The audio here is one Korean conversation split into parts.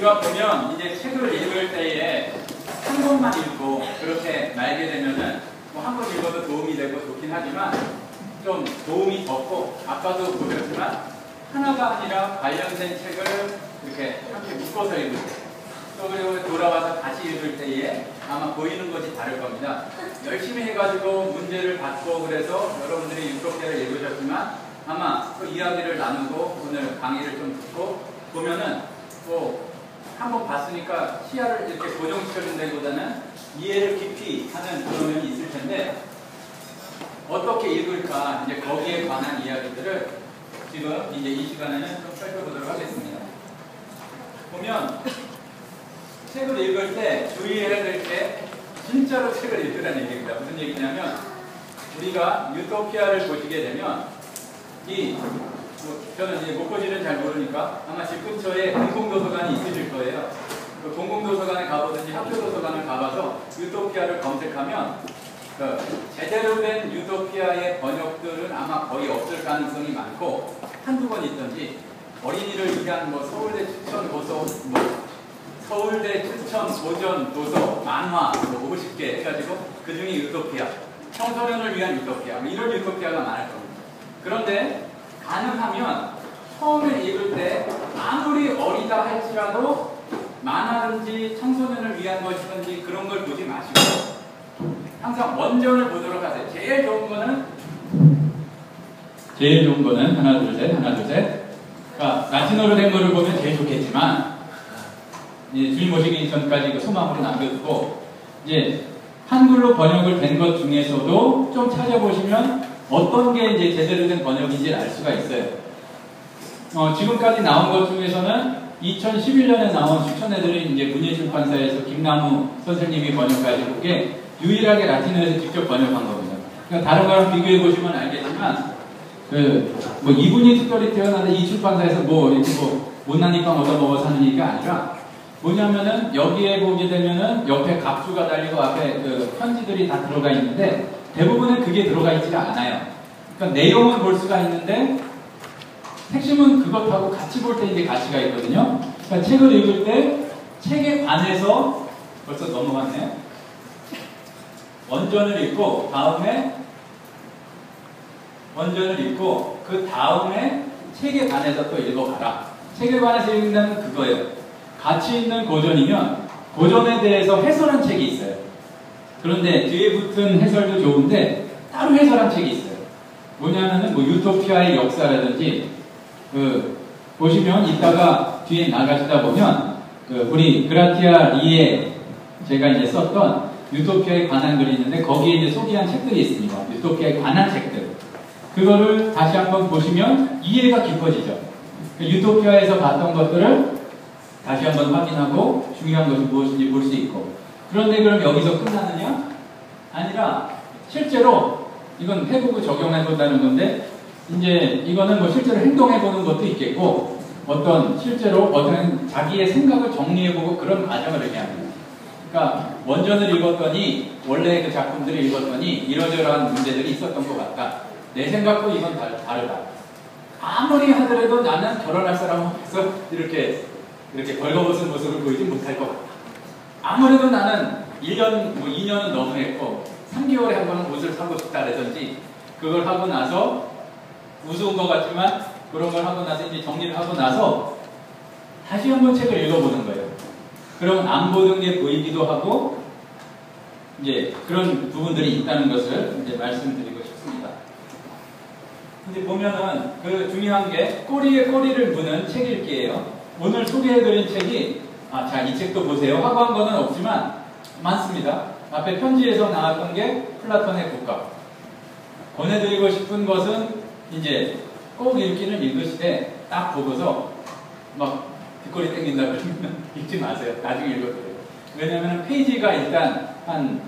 우리가 보면 이제 책을 읽을 때에 한 권만 읽고 그렇게 말게 되면은 뭐 한 권 읽어도 도움이 되고 좋긴 하지만 좀 도움이 적고 아까도 보셨지만 하나가 아니라 관련된 책을 이렇게 함께 묶어서 읽을 때 또 그리고 돌아와서 다시 읽을 때에 아마 보이는 것이 다를 겁니다. 열심히 해가지고 문제를 받고 그래서 여러분들이 유토피아를 읽으셨지만 아마 그 이야기를 나누고 오늘 강의를 좀 듣고 보면은 뭐 한번 봤으니까 시야를 이렇게 고정시켜준다기보다는 이해를 깊이 하는 그런 면이 있을 텐데 어떻게 읽을까 이제 거기에 관한 이야기들을 지금 이제 이 시간에는 좀 살펴보도록 하겠습니다. 보면 책을 읽을 때 주의해야 될 게 진짜로 책을 읽으라는 얘기입니다. 무슨 얘기냐면 우리가 유토피아를 보시게 되면 저는 이제 목포시는 잘 모르니까 아마 집 근처에 공공도서관이 있으실 거예요. 그 공공도서관에 가보든지 학교도서관을 가봐서 유토피아를 검색하면 제대로 된 유토피아의 번역들은 아마 거의 없을 가능성이 많고 한두 권 있던지 어린이를 위한 뭐 서울대 추천 도서 서울대 추천 고전 도서 만화 50개 해가지고 그 중에 유토피아 청소년을 위한 유토피아 이런 유토피아가 많을 겁니다. 그런데 가능하면 처음에 읽을 때 아무리 어리다 할지라도 만화든지 청소년을 위한 것이든지 그런 걸 보지 마시고 항상 원전을 보도록 하세요. 제일 좋은 거는 하나 둘 셋 그러니까 라틴어로 된 거를 보면 제일 좋겠지만 주님 오시기 전까지 그 소망으로 남겨두고 이제 한글로 번역을 된 것 중에서도 좀 찾아보시면 어떤 게 이제 제대로 된 번역인지를 알 수가 있어요. 지금까지 나온 것 중에서는 2011년에 나온 추천해드린 이제 문예출판사에서 김나무 선생님이 번역하신 게 유일하게 라틴어에서 직접 번역한 겁니다. 그러니까 다른 거랑 비교해 보시면 알겠지만 뭐 이분이 특별히 태어나서 이 출판사에서 이렇게 못나니까 얻어먹어서 하는 얘기가 아니라 뭐냐면은 여기에 보게 되면은 옆에 갑주가 달리고 앞에 그 편지들이 다 들어가 있는데 대부분은 그게 들어가 있지가 않아요. 그러니까 내용은 볼 수가 있는데 핵심은 그것하고 같이 볼 때 이제 가치가 있거든요. 그러니까 책을 읽을 때 책에 관해서 벌써 넘어갔네요. 원전을 읽고 그 다음에 책에 관해서 또 읽어봐라. 책에 관해서 읽는다는 그거예요. 가치 있는 고전이면 고전에 대해서 해설한 책이 있어요. 그런데 뒤에 붙은 해설도 좋은데 따로 해설한 책이 있어요. 뭐냐면은 유토피아의 역사라든지 보시면 이따가 뒤에 나가시다 보면 우리 그라티아 리에 제가 이제 썼던 유토피아에 관한 글이 있는데 거기에 이제 소개한 책들이 있습니다. 유토피아에 관한 책들. 그거를 다시 한번 보시면 이해가 깊어지죠. 유토피아에서 봤던 것들을 다시 한번 확인하고 중요한 것이 무엇인지 볼 수 있고. 그런데 그럼 여기서 끝나느냐? 아니라 실제로 이건 해보고 적용해본다는 건데 이제 이거는 실제로 행동해보는 것도 있겠고 실제로 어떤 자기의 생각을 정리해보고 그런 과정을 얘기합니다. 그러니까 원전을 읽었더니 원래 그 작품들을 읽었더니 이러저러한 문제들이 있었던 것 같다. 내 생각도 이건 다르다. 아무리 하더라도 나는 결혼할 사람 앞에서 이렇게 벌거벗은 모습을 보이지 못할 것 같다. 아무래도 나는 1년, 2년은 너무했고 3개월에 한 번은 옷을 사고 싶다라든지 그걸 하고 나서 우스운 것 같지만 그런 걸 하고 나서 이제 정리를 하고 나서 다시 한번 책을 읽어보는 거예요. 그럼 안 보던 게 보이기도 하고 이제 그런 부분들이 있다는 것을 이제 말씀드리고 싶습니다. 근데 보면은 그 중요한 게 꼬리에 꼬리를 무는 책 읽기예요. 오늘 소개해드린 책이 자, 이 책도 보세요 하고 한 거는 없지만 많습니다. 앞에 편지에서 나왔던 게 플라톤의 국가. 권해드리고 싶은 것은 이제 꼭 읽기는 읽으시되 딱 보고서 막 뒷골이 땡긴다 그러면 읽지 마세요. 나중에 읽어도 돼요. 왜냐하면 페이지가 일단 한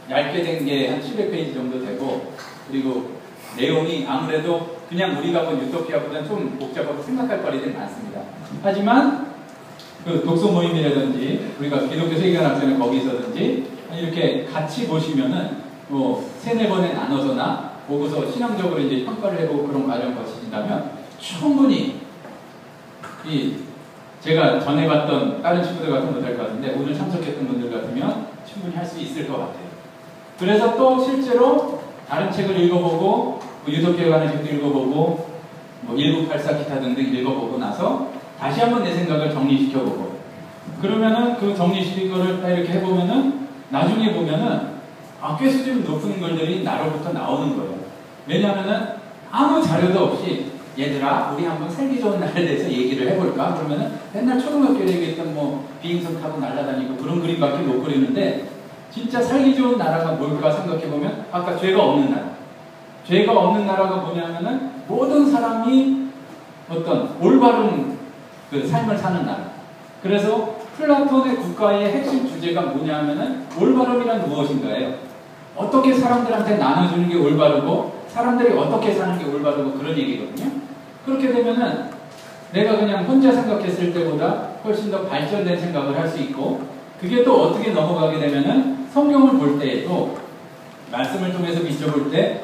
얇게 된 게 한 700페이지 정도 되고 그리고 내용이 아무래도 그냥 우리가 본 유토피아보다는 좀 복잡하고 생각할 거리들이 많습니다. 하지만 그 독서 모임이라든지 우리가 기독교 세계관학전에 거기서든지 이렇게 같이 보시면은 세네 번에 나눠서나 보고서 신앙적으로 이제 평가를 해보고 그런 과정을 거치신다면 충분히 이 제가 전에 봤던 다른 친구들 같으면 못할 것 같은데 오늘 참석했던 분들 같으면 충분히 할 수 있을 것 같아요. 그래서 또 실제로 다른 책을 읽어보고 유토피아에 관한 책도 읽어보고 1984 기타 등등 읽어보고 나서 다시 한번 내 생각을 정리시켜보고 그러면은 그 정리시킨 거를 딱 이렇게 해보면은 나중에 보면은 꽤 수준이 높은 것들이 나로부터 나오는 거예요. 왜냐하면은 아무 자료도 없이 얘들아 우리 한번 살기 좋은 나라에 대해서 얘기를 해볼까? 그러면은 맨날 초등학교 얘기했던 비행선 타고 날아다니고 그런 그림밖에 못 그리는데 진짜 살기 좋은 나라가 뭘까 생각해보면 아까 죄가 없는 나라. 죄가 없는 나라가 뭐냐면은 모든 사람이 어떤 올바른 그 삶을 사는 나라. 그래서 플라톤의 국가의 핵심 주제가 뭐냐면은 올바름이란 무엇인가예요? 어떻게 사람들한테 나눠주는 게 올바르고 사람들이 어떻게 사는 게 올바르고 그런 얘기거든요. 그렇게 되면은 내가 그냥 혼자 생각했을 때보다 훨씬 더 발전된 생각을 할 수 있고 그게 또 어떻게 넘어가게 되면은 성경을 볼 때에도 말씀을 통해서 비춰볼 때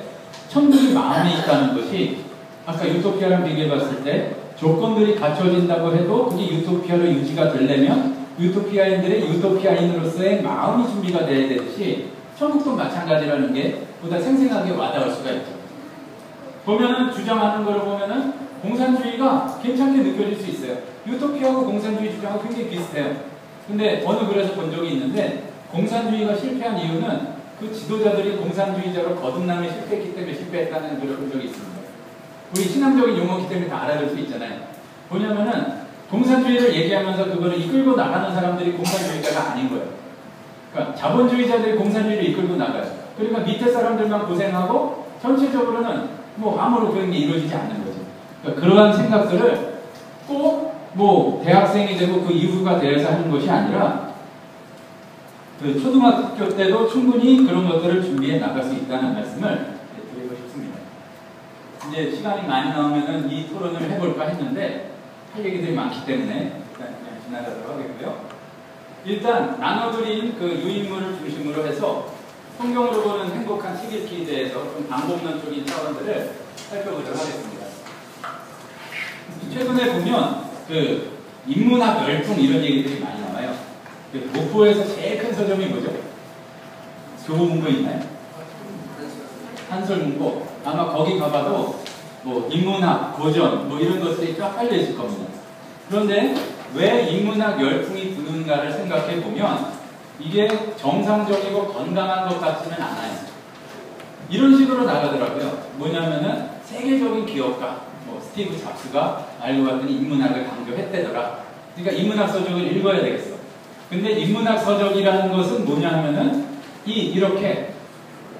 천국이 마음에 있다는 것이 아까 유토피아랑 비교해 봤을 때 조건들이 갖춰진다고 해도 그게 유토피아로 유지가 되려면 유토피아인들의 유토피아인으로서의 마음이 준비가 돼야 되듯이 천국도 마찬가지라는 게 보다 생생하게 와닿을 수가 있죠. 보면은 주장하는 거를 보면은 공산주의가 괜찮게 느껴질 수 있어요. 유토피아하고 공산주의 주장하고 굉장히 비슷해요. 근데 어느 글에서 본 적이 있는데 공산주의가 실패한 이유는 그 지도자들이 공산주의자로 거듭남에 실패했기 때문에 실패했다는 글을 본 적이 있습니다. 우리 신앙적인 용어기 때문에 다 알아들 수 있잖아요. 뭐냐면은 공산주의를 얘기하면서 그거를 이끌고 나가는 사람들이 공산주의자가 아닌 거예요. 그러니까 자본주의자들이 공산주의를 이끌고 나가요. 그러니까 밑에 사람들만 고생하고 전체적으로는 아무런 그런 게 이루어지지 않는 거죠. 그러니까 그러한 생각들을 꼭 대학생이 되고 그 이후가 되어서 하는 것이 아니라 그 초등학교 때도 충분히 그런 것들을 준비해 나갈 수 있다는 말씀을 드리고 싶습니다. 이제 시간이 많이 나오면은 이 토론을 해볼까 했는데 할 얘기들이 많기 때문에 일단 그냥 지나가도록 하겠고요. 일단 나눠드린 그 유인물을 중심으로 해서 성경으로 보는 행복한 책 읽기에 대해서 좀 방법론적인 차원들을 살펴보도록 하겠습니다. 최근에 보면 그 인문학 열풍 이런 얘기들이 많이 나와요. 목포에서 제일 큰 서점이 뭐죠? 교보문고 있나요? 한솔문고. 아마 거기 가봐도 인문학, 고전 이런 것들이 쫙 깔려 있을 겁니다. 그런데 왜 인문학 열풍이 부는가를 생각해 보면 이게 정상적이고 건강한 것 같지는 않아요. 이런 식으로 나가더라고요. 뭐냐면은 세계적인 기업가 스티브 잡스가 알고 봤더니 인문학을 강조했대더라. 그러니까 인문학 서적을 읽어야 되겠어. 근데 인문학 서적이라는 것은 뭐냐 하면은 이렇게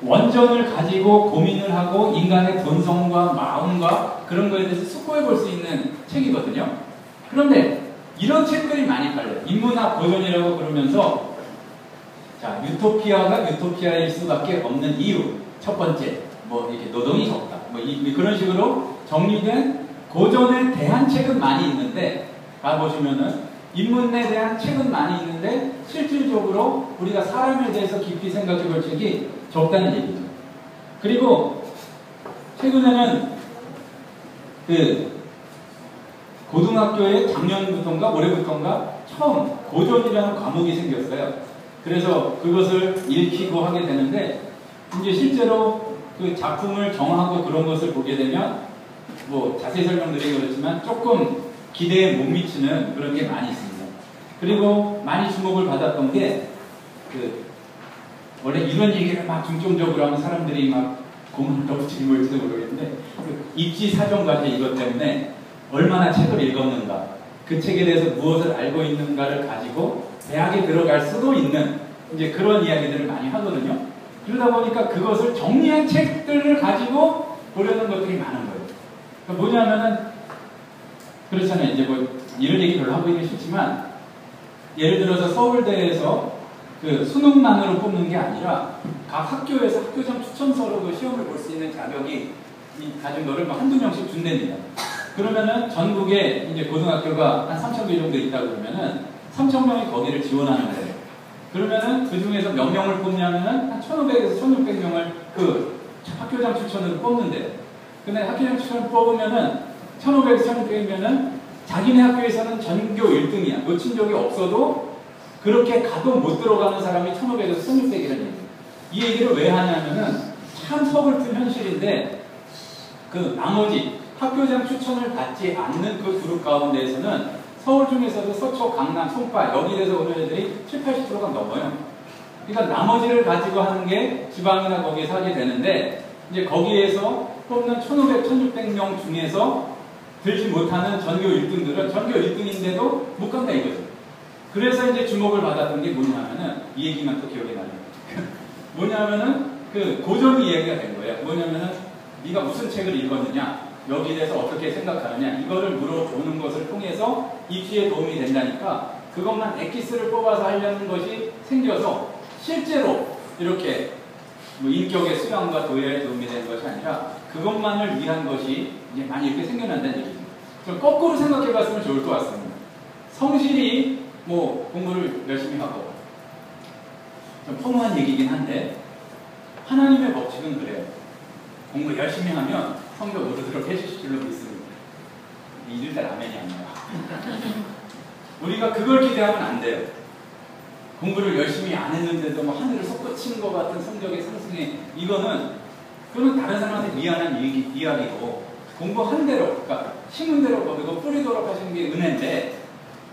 원전을 가지고 고민을 하고 인간의 본성과 마음과 그런 거에 대해서 숙고해 볼 수 있는 책이거든요. 그런데 이런 책들이 많이 팔려요. 인문학 고전이라고 그러면서 자, 유토피아가 유토피아일 수밖에 없는 이유. 첫 번째, 이렇게 노동이 적다. 그런 식으로 정리된 고전에 대한 책은 많이 있는데, 가보시면은, 인문에 대한 책은 많이 있는데, 실질적으로 우리가 사람에 대해서 깊이 생각해 볼 책이 적다는 얘기죠. 그리고, 최근에는, 고등학교에 작년부터인가 올해부터인가 처음 고전이라는 과목이 생겼어요. 그래서 그것을 읽히고 하게 되는데 이제 실제로 그 작품을 정하고 그런 것을 보게 되면 자세히 설명드리기 그렇지만 조금 기대에 못 미치는 그런 게 많이 있습니다. 그리고 많이 주목을 받았던 게 원래 이런 얘기를 막 중점적으로 하면 사람들이 막 고문을 너무 질문할지도 모르겠는데 입지 사정 과제 이것 때문에 얼마나 책을 읽었는가, 그 책에 대해서 무엇을 알고 있는가를 가지고 대학에 들어갈 수도 있는 이제 그런 이야기들을 많이 하거든요. 그러다 보니까 그것을 정리한 책들을 가지고 보려는 것들이 많은 거예요. 그러니까 뭐냐면은 그렇잖아요. 이제 이런 얘기 별로 하고 있기 싫지만 예를 들어서 서울대에서 그 수능만으로 뽑는 게 아니라 각 학교에서 학교장 추천서로 그 시험을 볼 수 있는 자격이 가진 거를 한두 명씩 준답니다. 그러면은 전국에 이제 고등학교가 한 3,000개 정도 있다고 그러면은 3,000명이 거기를 지원하는 거예요. 그러면은 그 중에서 몇 명을 뽑냐면은 한 1,500에서 1,600명을 그 학교장 추천으로 뽑는데요. 근데 학교장 추천을 뽑으면은 1,500에서 1,600이면은 자기네 학교에서는 전교 1등이야. 놓친 적이 없어도 그렇게 가도 못 들어가는 사람이 1500에서 1600이라는 얘기예요. 이 얘기를 왜 하냐면은 참 서글픈 현실인데 그 나머지 학교장 추천을 받지 않는 그 그룹 가운데에서는 서울 중에서도 서초, 강남, 송파 여기에서 오는 애들이 7, 80%가 넘어요. 그러니까 나머지를 가지고 하는 게 지방이나 거기에서 하게 되는데 이제 거기에서 뽑는 1500, 1600명 중에서 들지 못하는 전교 1등들은 전교 1등인데도 못 간다 이거죠. 그래서 이제 주목을 받았던 게 뭐냐면은 이 얘기만 또 기억이 나요. 뭐냐면은 그 고전 이야기가 된 거예요. 뭐냐면은 네가 무슨 책을 읽었느냐, 여기에 대해서 어떻게 생각하느냐 이거를 물어보는 것을 통해서 입시에 도움이 된다니까 그것만 엑기스를 뽑아서 하려는 것이 생겨서 실제로 이렇게 뭐 인격의 수양과 도야에 도움이 되는 것이 아니라 그것만을 위한 것이 이제 많이 이렇게 생겨난다는 얘기죠. 좀 거꾸로 생각해 봤으면 좋을 것 같습니다. 성실히 뭐 공부를 열심히 하고 좀 허무한 얘기긴 한데 하나님의 법칙은 그래요. 공부 열심히 하면 성적 오르도록 해주실 줄로 믿습니다. 잊을 때 라면이 아니라 우리가 그걸 기대하면 안 돼요. 공부를 열심히 안 했는데도 뭐 하늘을 솟구친 것 같은 성적의 상승에 그거는 다른 사람한테 미안한 이야기고 공부한 대로 그러니까 심은 대로 거두고 뿌리도록 하시는 게 은혜인데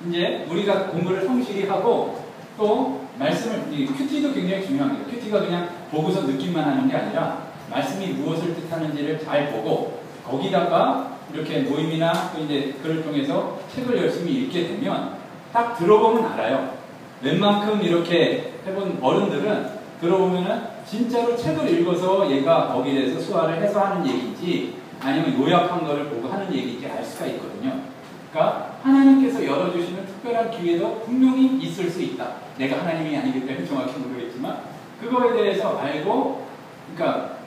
이제 우리가 공부를 성실히 하고 또 말씀을 큐티도 굉장히 중요한 거예요. 큐티가 그냥 보고서 느낌만 하는 게 아니라 말씀이 무엇을 뜻하는지를 잘 보고 거기다가 이렇게 모임이나 또 이제 글을 통해서 책을 열심히 읽게 되면 딱 들어보면 알아요. 웬만큼 이렇게 해본 어른들은 들어보면은 진짜로 책을 읽어서 얘가 거기에 대해서 수화를 해서 하는 얘기인지 아니면 요약한 거를 보고 하는 얘기인지 알 수가 있거든요. 그러니까 하나님께서 열어주시는 특별한 기회도 분명히 있을 수 있다. 내가 하나님이 아니기 때문에 정확히 모르겠지만 그거에 대해서 알고 그러니까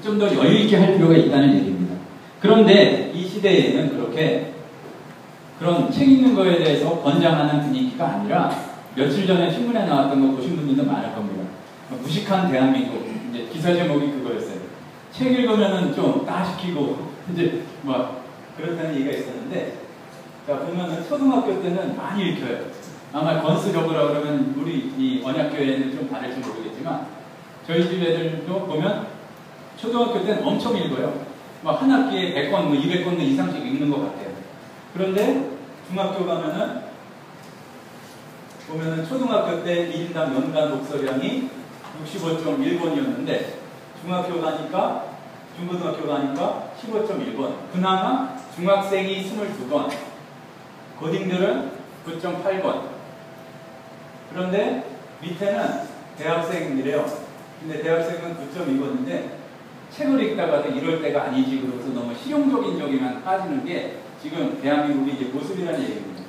좀 더 여유있게 할 필요가 있다는 얘기입니다. 그런데 이 시대에는 그렇게 그런 책 읽는 거에 대해서 권장하는 분위기가 아니라 며칠 전에 신문에 나왔던 거 보신 분들도 많을 겁니다. 무식한 대한민국 이제 기사 제목이 그거였어요. 책 읽으면은 좀 따시키고 이제 뭐 그렇다는 얘기가 있었는데 자 보면은 초등학교 때는 많이 읽혀요. 아마 권수 적으라 그러면 우리 이 언약교회는 좀 다를지 모르겠지만 저희 집 애들도 보면 초등학교 때는 엄청 읽어요. 막 한 학기에 100권, 뭐 200권 이상씩 읽는 것 같아요. 그런데 중학교 가면은 보면은 초등학교 때 1인당 연간 독서량이 65.1권이었는데 중학교 가니까 중고등학교 가니까 15.1권. 그나마 중학생이 22권, 고딩들은 9.8권. 그런데 밑에는 대학생이래요. 근데 대학생은 9.2권인데 책을 읽다가도 이럴 때가 아니지 그러면서 너무 실용적인 적이만 빠지는 게 지금 대한민국이 이제 모습이라는 얘기입니다.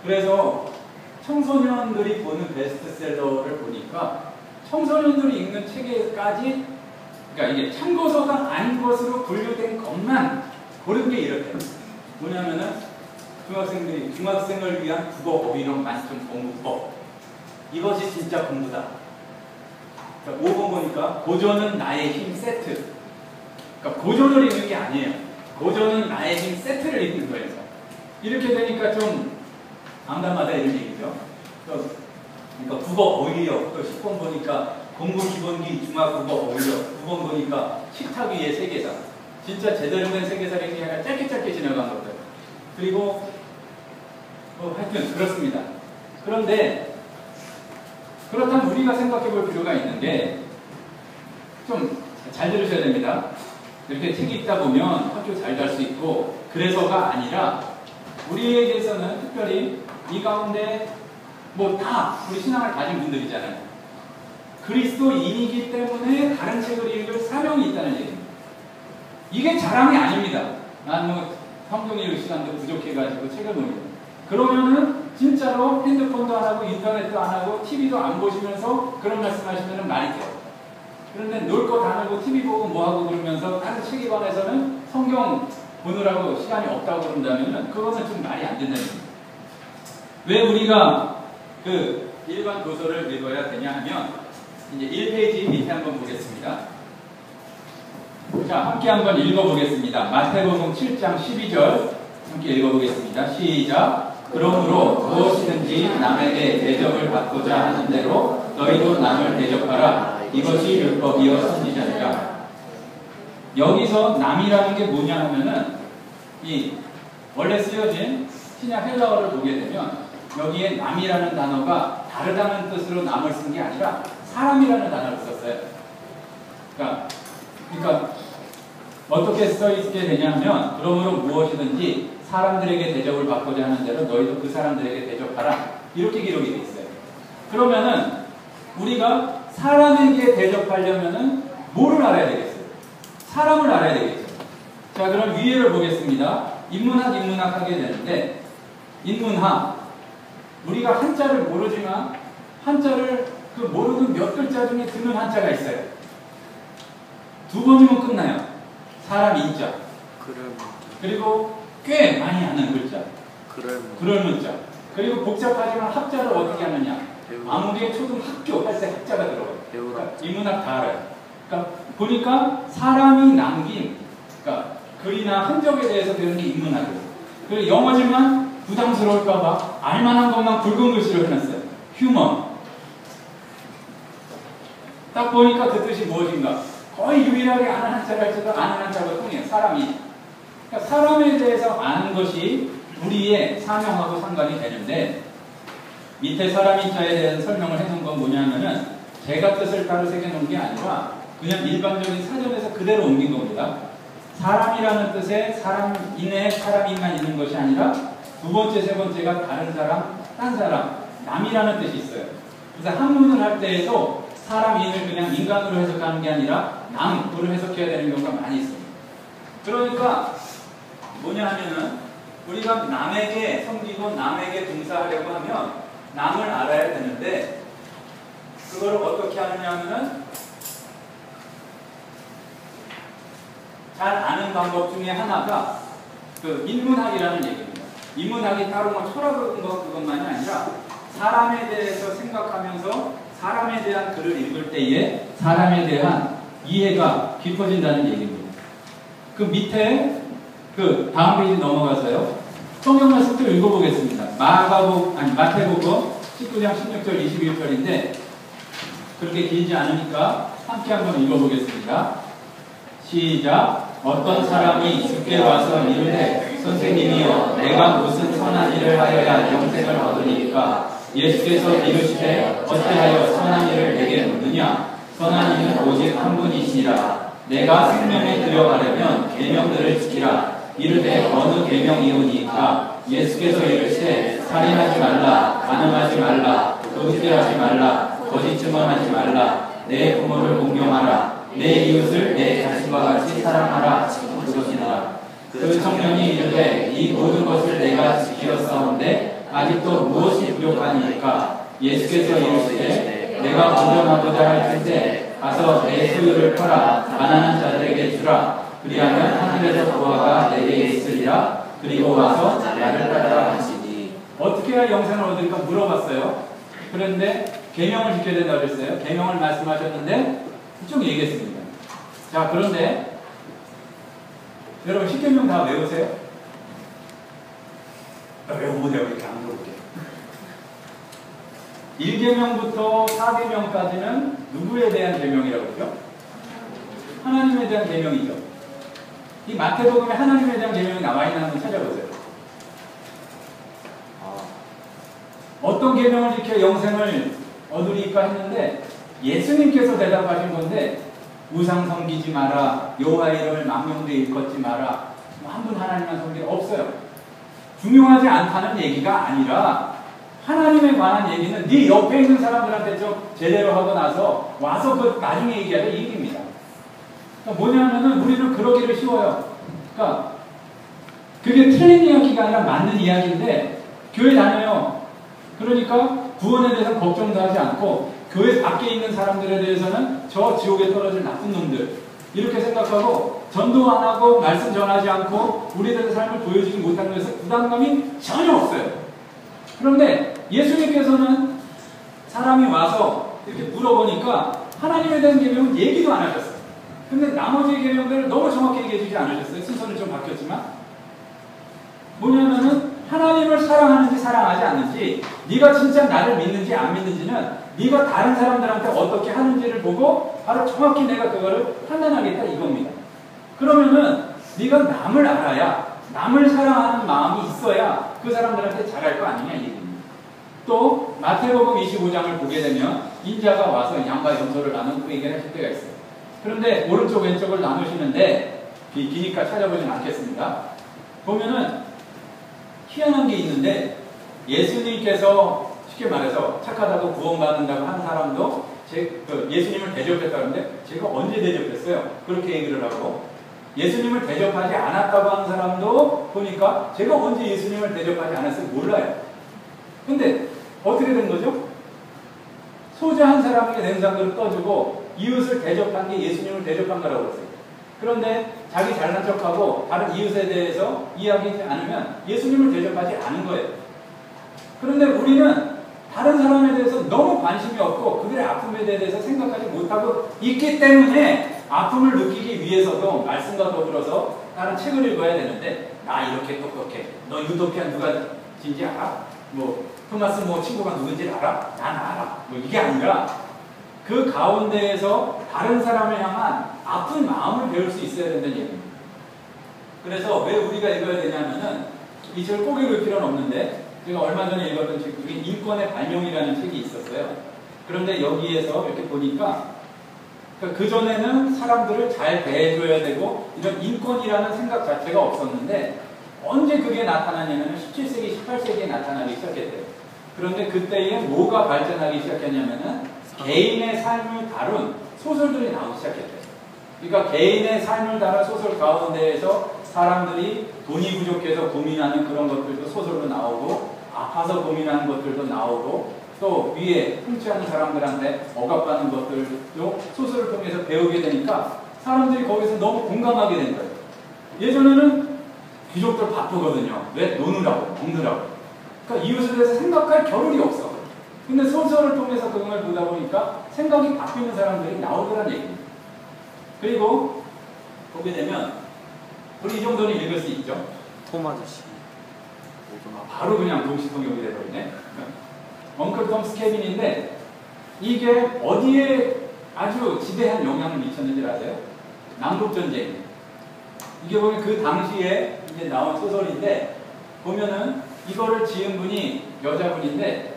그래서 청소년들이 보는 베스트셀러를 보니까 청소년들이 읽는 책에까지 그러니까 이게 참고서가 아닌 것으로 분류된 것만 고른 게 이렇대요. 뭐냐면은 중학생을 위한 국어 어휘력 만점 공부법 이것이 진짜 공부다. 자, 5번 보니까 고전은 나의 힘 세트. 그러니까 고전을 읽는 게 아니에요. 고전은 나의 힘 세트를 읽는 거예요. 이렇게 되니까 좀 암담하다 이런 얘기죠. 그러니까 국어 어휘력. 또 10번 보니까 공부 기본기 중학국어 어휘력. 9번 보니까 식탁 위의 세계사. 진짜 제대로 된 세계사를 이게 아니라 짧게 지나간 것들. 그리고 하여튼 그렇습니다. 그런데 그렇다면 우리가 생각해 볼 필요가 있는 게 좀 잘 들으셔야 됩니다. 이렇게 책이 읽다 보면 학교 잘 갈 수 있고 그래서가 아니라 우리에게서는 특별히 이 가운데 뭐 다 우리 신앙을 가진 분들이잖아요. 그리스도인이기 때문에 다른 책을 읽을 사명이 있다는 얘기입니다. 이게 자랑이 아닙니다. 난 뭐 성경 읽을 시간도 부족해가지고 책을 못 읽어요. 그러면은 진짜로 핸드폰도 안 하고 인터넷도 안 하고 TV도 안 보시면서 그런 말씀하시면 말이 돼요. 그런데 놀 거 다 놀고 TV 보고 뭐 하고 그러면서 다른 책에 관해서는 성경 보느라고 시간이 없다고 그런다면은 그거는 좀 말이 안 된다는 얘기입니다. 왜 우리가 그 일반 도서를 읽어야 되냐 하면 이제 1페이지 밑에 한번 보겠습니다. 자, 함께 한번 읽어보겠습니다. 마태복음 7장 12절 함께 읽어보겠습니다. 시작. 그러므로 무엇이든지 남에게 대접을 받고자 하는 대로 너희도 남을 대접하라. 이것이 율법이요 선지자니라. 여기서 남이라는 게 뭐냐 하면은 이 원래 쓰여진 신약 헬라어를 보게 되면 여기에 남이라는 단어가 다르다는 뜻으로 남을 쓴 게 아니라 사람이라는 단어를 썼어요. 그러니까 어떻게 써있게 되냐면 그러므로 무엇이든지 사람들에게 대접을 받고자 하는 대로 너희도 그 사람들에게 대접하라. 이렇게 기록이 되어 있어요. 그러면은 우리가 사람에게 대접하려면은 뭐를 알아야 되겠어요? 사람을 알아야 되겠죠. 자, 그럼 위에를 보겠습니다. 인문학 하게 되는데 인문학 우리가 한자를 모르지만 한자를 그 모르는 몇 글자 중에 드는 한자가 있어요. 두 번이면 끝나요. 사람 인자. 그리고 꽤 많이 아는 글자. 그럴문자. 그리고 복잡하지만 합자를 어떻게 하느냐. 아무리 초등학교 할 때 합자가 들어가요. 그러니까 인문학 다 알아요. 그러니까 보니까 사람이 남긴 그러니까 글이나 흔적에 대해서 배우는 게 인문학이에요. 그리고 영어지만 부담스러울까봐 알만한 것만 굵은 글씨로 해놨어요. 휴먼. 딱 보니까 그 뜻이 무엇인가. 거의 유일하게 아는 한자를 할지도 아는 한자가 통해요. 사람이. 그러니까 사람에 대해서 아는 것이 우리의 사명하고 상관이 되는데 밑에 사람인자에 대한 설명을 해놓은 건 뭐냐면은 제가 뜻을 따로 새겨놓은 게 아니라 그냥 일반적인 사전에서 그대로 옮긴 겁니다. 사람이라는 뜻에 사람인에 사람인만 있는 것이 아니라 두 번째, 세 번째가 다른 사람, 딴 사람, 남이라는 뜻이 있어요. 그래서 한문을 할 때에도 사람인을 그냥 인간으로 해석하는 게 아니라 남으로 해석해야 되는 경우가 많이 있습니다. 그러니까 뭐냐 하면은 우리가 남에게 섬기고 남에게 봉사하려고 하면 남을 알아야 되는데 그걸 어떻게 하느냐 하면은 잘 아는 방법 중에 하나가 그 인문학이라는 얘기입니다. 인문학이 따로 뭐 철학적인 그것만이 아니라 사람에 대해서 생각하면서 사람에 대한 글을 읽을 때에 사람에 대한 이해가 깊어진다는 얘기입니다. 그 밑에 그 다음 페이지 넘어가서요. 성경 말씀 또 읽어보겠습니다. 마태복음 19장 16절 21절인데 그렇게 길지 않으니까 함께 한번 읽어보겠습니다. 시작. 어떤 사람이 주께 와서 이르되 선생님이여 내가 무슨 선한 일을 하여야 영생을 얻으리까? 예수께서 이르시되 어찌하여 선한 일을 내게 묻느냐? 선한 이는 오직 한 분이시니라. 내가 생명에 들어가려면 계명들을 지키라. 이르되 어느 계명이오니까? 예수께서 이르시되 살인하지 말라, 간음하지 말라, 도둑질하지 말라, 거짓 증언하지 말라, 내 부모를 공경하라, 내 이웃을 내 자신과 같이 사랑하라. 그것이니라. 그 청년이 이르되 이 모든 것을 내가 지키었사온데 아직도 무엇이 부족하니까? 예수께서 이르시되 내가 공경하고자 할 텐데 가서 내 소유를 팔아 가난한 자들에게 주라. 그리하면 하늘에서 보화가 내게 있으리라. 그리고 와서 나를 따르라 하시니. 어떻게 해야 영생을 얻을까 물어봤어요. 그런데 계명을 지켜야 된다고 그랬어요. 계명을 말씀하셨는데 쭉 얘기했습니다. 자, 그런데 여러분 10계명 다 외우세요? 외우세요. 이렇게 안 물어볼게요. 1계명부터 4계명까지는 누구에 대한 계명이라고 그러죠? 하나님에 대한 계명이죠. 이 마태복음에 하나님에 대한 계명이 나와 있나 한번 찾아보세요. 어떤 계명을 지켜 영생을 얻으리까 했는데 예수님께서 대답하신 건데 우상 섬기지 마라, 여호와 이름을 망령되이 일컫지 마라, 한 분 하나님만 섬기라 없어요. 중요하지 않다는 얘기가 아니라 하나님에 관한 얘기는 네 옆에 있는 사람들한테 좀 제대로 하고 나서 와서 그 나중에 얘기하자 이 얘기입니다. 그러니까 뭐냐면은 우리는 그러기를 쉬워요. 그러니까 그게 틀린 이야기가 아니라 맞는 이야기인데 교회 다녀요. 그러니까 구원에 대해서 걱정도 하지 않고 교회 밖에 있는 사람들에 대해서는 저 지옥에 떨어질 나쁜 놈들 이렇게 생각하고 전도 안 하고 말씀 전하지 않고 우리들의 삶을 보여주지 못하는 것에서 부담감이 전혀 없어요. 그런데 예수님께서는 사람이 와서 이렇게 물어보니까 하나님에 대한 계명은 얘기도 안 하셨어요. 근데 나머지 계명들을 너무 정확히 얘기해 주지 않으셨어요. 순서는 좀 바뀌었지만 뭐냐면은 하나님을 사랑하는지 사랑하지 않는지, 네가 진짜 나를 믿는지 안 믿는지는 네가 다른 사람들한테 어떻게 하는지를 보고 바로 정확히 내가 그거를 판단하겠다 이겁니다. 그러면은 네가 남을 알아야, 남을 사랑하는 마음이 있어야 그 사람들한테 잘할 거 아니냐 이 얘기입니다. 또 마태복음 25장을 보게 되면 인자가 와서 양과 염소를 나누고 그 얘기를 하실 때가 있어요. 그런데 오른쪽 왼쪽을 나누시는데 기니까 찾아보진 않겠습니다. 보면은 희한한 게 있는데, 예수님께서 쉽게 말해서 착하다고 구원받는다고 한 사람도 예수님을 대접했다는데 제가 언제 대접했어요? 그렇게 얘기를 하고, 예수님을 대접하지 않았다고 하는 사람도 보니까 제가 언제 예수님을 대접하지 않았어요? 몰라요. 근데 어떻게 된 거죠? 소자한 사람에게 냉장고를 떠주고 이웃을 대접한 게 예수님을 대접한 거라고 했어요. 그런데 자기 잘난 척하고 다른 이웃에 대해서 이야기하지 않으면 예수님을 대접하지 않은 거예요. 그런데 우리는 다른 사람에 대해서 너무 관심이 없고 그들의 아픔에 대해서 생각하지 못하고 있기 때문에 아픔을 느끼기 위해서도 말씀과 더불어서 다른 책을 읽어야 되는데, 나 이렇게 똑똑해, 너 유토피아 누가 진지 알아? 뭐 토마스 뭐 친구가 누군지 알아? 난 알아. 뭐 이게 아니라 그 가운데에서 다른 사람을 향한 아픈 마음을 배울 수 있어야 된다는 얘기입니다. 그래서 왜 우리가 읽어야 되냐면은 이 책을 꼭 읽을 필요는 없는데, 제가 얼마 전에 읽었던 책 중에 인권의 발명이라는 책이 있었어요. 그런데 여기에서 이렇게 보니까 그전에는 사람들을 잘 대해줘야 되고 이런 인권이라는 생각 자체가 없었는데, 언제 그게 나타나냐면 17세기, 18세기에 나타나기 시작했대요. 그런데 그때에 뭐가 발전하기 시작했냐면은 개인의 삶을 다룬 소설들이 나오기 시작했대요. 그러니까 개인의 삶을 다룬 소설 가운데에서 사람들이 돈이 부족해서 고민하는 그런 것들도 소설로 나오고, 아파서 고민하는 것들도 나오고, 또 위에 통치하는 사람들한테 억압받는 것들도 소설을 통해서 배우게 되니까 사람들이 거기서 너무 공감하게 된 거예요. 예전에는 귀족들 바쁘거든요. 왜? 노느라고, 먹느라고. 그러니까 이웃에 대해서 생각할 겨를이 없어. 근데 소설을 통해서 그걸 보다 보니까 생각이 바뀌는 사람들이 나오더라는 얘기입니다. 그리고 보게 되면 우리 이 정도는 읽을 수 있죠. 토마저씨. 바로 그냥 동시통역이 돼버리네. 엉클 톰 스케빈인데 이게 어디에 아주 지대한 영향을 미쳤는지 아세요? 남북전쟁. 이게 보면 그 당시에 이제 나온 소설인데, 보면은 이거를 지은 분이 여자분인데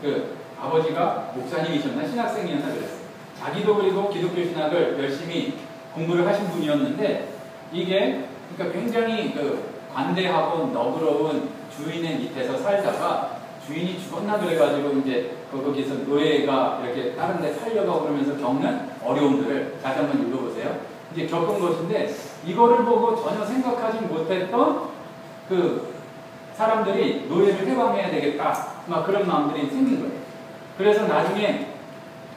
그 아버지가 목사님이셨나 신학생이었나 그랬어요. 자기도 그리고 기독교 신학을 열심히 공부를 하신 분이었는데, 이게 그러니까 굉장히 그 관대하고 너그러운 주인의 밑에서 살다가 주인이 죽었나 그래가지고 이제 거기서 노예가 이렇게 다른 데 살려가고 그러면서 겪는 어려움들을 다시 한번 읽어보세요. 이제 겪은 것인데, 이거를 보고 전혀 생각하지 못했던 그 사람들이 노예를 해방해야 되겠다, 막 그런 마음들이 생긴 거예요. 그래서 나중에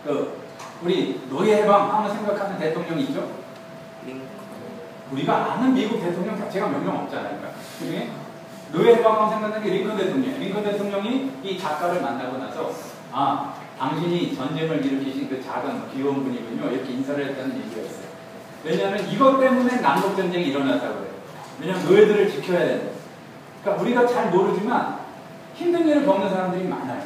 그 우리 노예 해방하면 생각하는 대통령이 있죠? 우리가 아는 미국 대통령 자체가 몇 명 없잖아요. 그러니까 그중에 노예 해방하면 생각나는 게 링컨 대통령. 링컨 대통령이 이 작가를 만나고 나서, 아, 당신이 전쟁을 일으키신 그 작은 귀여운 분이군요, 이렇게 인사를 했다는 얘기가 있어요. 왜냐하면 이것 때문에 남북전쟁이 일어났다고 해요. 왜냐하면 노예들을 지켜야 된다. 그러니까 우리가 잘 모르지만 힘든 일을 겪는 사람들이 많아요.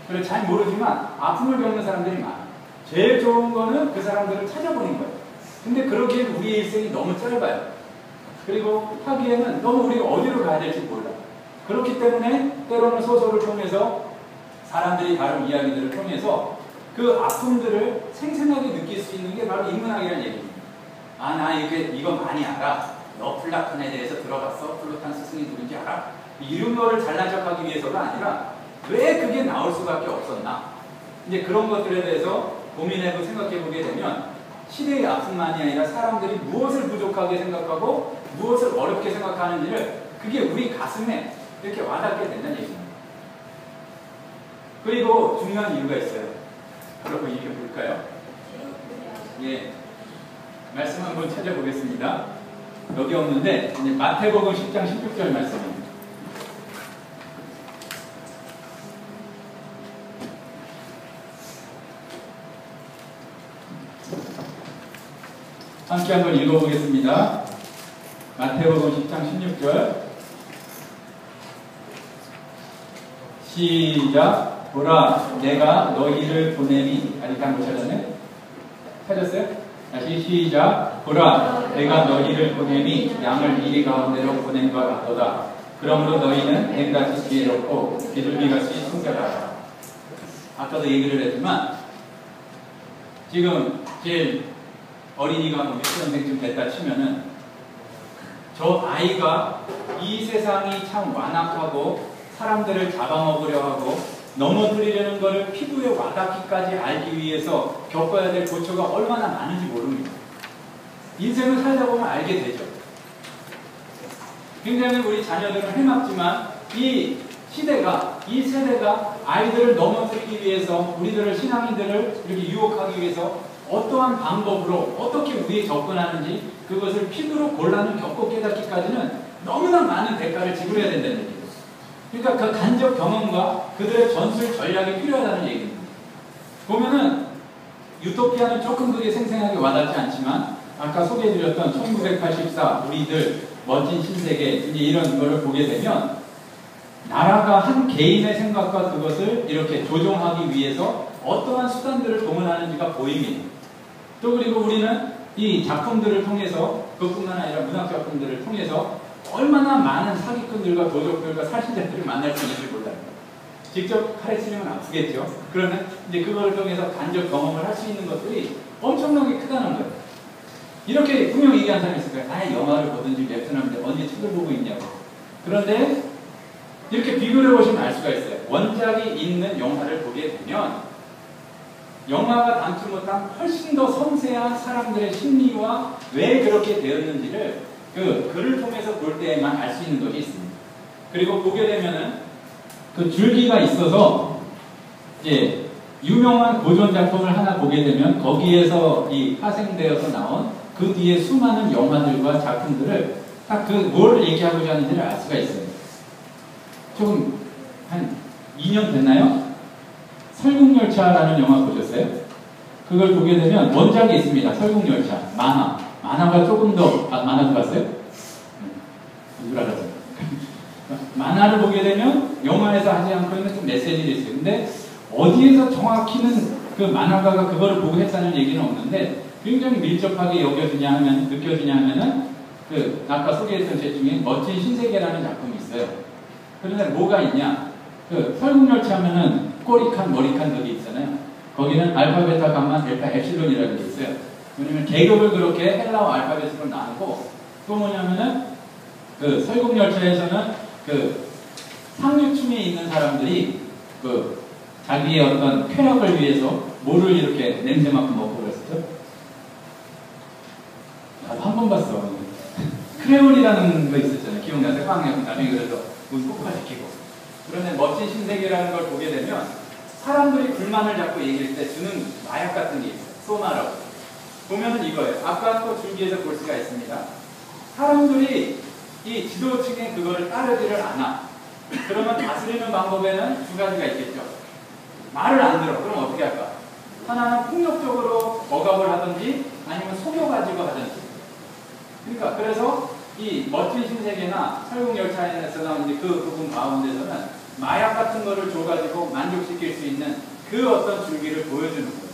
그리고 잘 모르지만 아픔을 겪는 사람들이 많아요. 제일 좋은 거는 그 사람들을 찾아보는 거예요. 근데 그러기엔 우리의 일생이 너무 짧아요. 그리고 하기에는 너무 우리가 어디로 가야 될지 몰라. 그렇기 때문에 때로는 소설을 통해서 사람들이 다룬 이야기들을 통해서 그 아픔들을 생생하게 느낄 수 있는 게 바로 인문학이라는 얘기입니다. 아, 나 이거 많이 알아. 너 플라톤에 대해서 들어봤어? 플라톤 스승이 누군지 알아? 이런 거를 잘난 척하기 위해서가 아니라 왜 그게 나올 수밖에 없었나? 이제 그런 것들에 대해서 고민해보고 생각해보게 되면 시대의 아픔만이 아니라 사람들이 무엇을 부족하게 생각하고 무엇을 어렵게 생각하는지를, 그게 우리 가슴에 이렇게 와닿게 된다는 얘기입니다. 그리고 중요한 이유가 있어요. 여러분 이게 뭘까요? 예, 말씀 한번 찾아보겠습니다. 여기 없는데 이제 마태복음 10장 16절 말씀입니다. 함께 한번 읽어보겠습니다. 마태복음 10장 16절. 시작. 보라, 내가 너희를 보내니. 아직 안 찾았네? 찾았어요? 다시 시작. 보라, 내가 너희를 보내니 양을 이리 가운데로 보낸 것 같도다. 그러므로 너희는 뱀같이 지혜롭고 비둘기같이 순결하라. 아까도 얘기를 했지만 지금 제일 어린이가 뭐 유치원생쯤 됐다 치면은 저 아이가 이 세상이 참 완악하고 사람들을 잡아먹으려 하고 넘어뜨리려는 것을 피부에 와닿기까지 알기 위해서 겪어야 될 고초가 얼마나 많은지 모릅니다. 인생을 살다 보면 알게 되죠. 굉장히 우리 자녀들은 해맑지만 이 시대가, 이 세대가 아이들을 넘어뜨리기 위해서 우리들을 신앙인들을 이렇게 유혹하기 위해서 어떠한 방법으로 어떻게 우리에 접근하는지 그것을 피부로 곤란을 겪고 깨닫기까지는 너무나 많은 대가를 지불해야 된다는 얘기예요. 그러니까 그 간접 경험과 그들의 전술 전략이 필요하다는 얘기입니다. 보면은 유토피아는 조금 그게 생생하게 와닿지 않지만 아까 소개해드렸던 1984 우리들 멋진 신세계 이제 이런 거를 보게 되면 나라가 한 개인의 생각과 그것을 이렇게 조종하기 위해서 어떠한 수단들을 동원하는지가 보입니다. 또 그리고 우리는 이 작품들을 통해서 그뿐만 아니라 문학 작품들을 통해서 얼마나 많은 사기꾼들과 도적들과 살신자들을 만날 수 있는지 몰라요. 직접 가르치면 아프겠죠. 그러면 이제 그거를 통해서 간접 경험을 할 수 있는 것들이 엄청나게 크다는 거예요. 이렇게 분명히 얘기한 사람이 있을 거예요. 아, 영화를 보든지 웹툰인데 언제 책을 보고 있냐고. 그런데 이렇게 비교를 해보시면 알 수가 있어요. 원작이 있는 영화를 보게 되면 영화가 담지 못한 훨씬 더 섬세한 사람들의 심리와 왜 그렇게 되었는지를 그 글을 통해서 볼 때에만 알 수 있는 것이 있습니다. 그리고 보게 되면은 그 줄기가 있어서 이제 유명한 고전 작품을 하나 보게 되면 거기에서 이 파생되어서 나온 그 뒤에 수많은 영화들과 작품들을 딱 그 뭘 얘기하고자 하는지를 알 수가 있어요. 조금 한 2년 됐나요? 설국열차라는 영화 보셨어요? 그걸 보게 되면 원작이 있습니다. 설국열차 만화가 조금 더 만화도 봤어요? 누라라서 만화를 보게 되면 영화에서 하지 않고 있는 좀 메시지가 있어요. 근데 어디에서 정확히는 그 만화가가 그거를 보고 했다는 얘기는 없는데 굉장히 밀접하게 느껴지냐 하면은 그 아까 소개했던 제 중에 멋진 신세계라는 작품이 있어요. 그런데 뭐가 있냐? 그 설국열차 하면은 꼬리칸 머리칸 거기 있잖아요. 거기는 알파 베타 감마 델타 엡실론이라는 게 있어요. 왜냐면 계급을 그렇게 헬라어 알파벳으로 나누고 또 뭐냐면은 그 설국열차에서는 그 상류층에 있는 사람들이 그 자기의 어떤 쾌락을 위해서 뭐를 이렇게 냄새만큼 먹고 그랬었죠? 나도 한 번 봤어. 크레올이라는 거 있었잖아요. 기억나세요? 빵약 나중에 그래서 문 폭파시키고. 그런데 멋진 신세계라는 걸 보게 되면 사람들이 불만을 잡고 얘기할 때 주는 마약 같은 게 있어요. 소나라고. 보면은 이거예요. 아까 또 줄기에서 볼 수가 있습니다. 사람들이 이 지도층에 그거를 따르지를 않아. 그러면 다스리는 방법에는 두 가지가 있겠죠. 말을 안 들어. 그럼 어떻게 할까? 하나는 폭력적으로 억압을 하든지 아니면 속여가지고 하든지. 그러니까 그래서 이 멋진 신세계나 설국열차에서 나온 그 부분 가운데서는 마약 같은 거를 줘가지고 만족시킬 수 있는 그 어떤 줄기를 보여주는 거예요.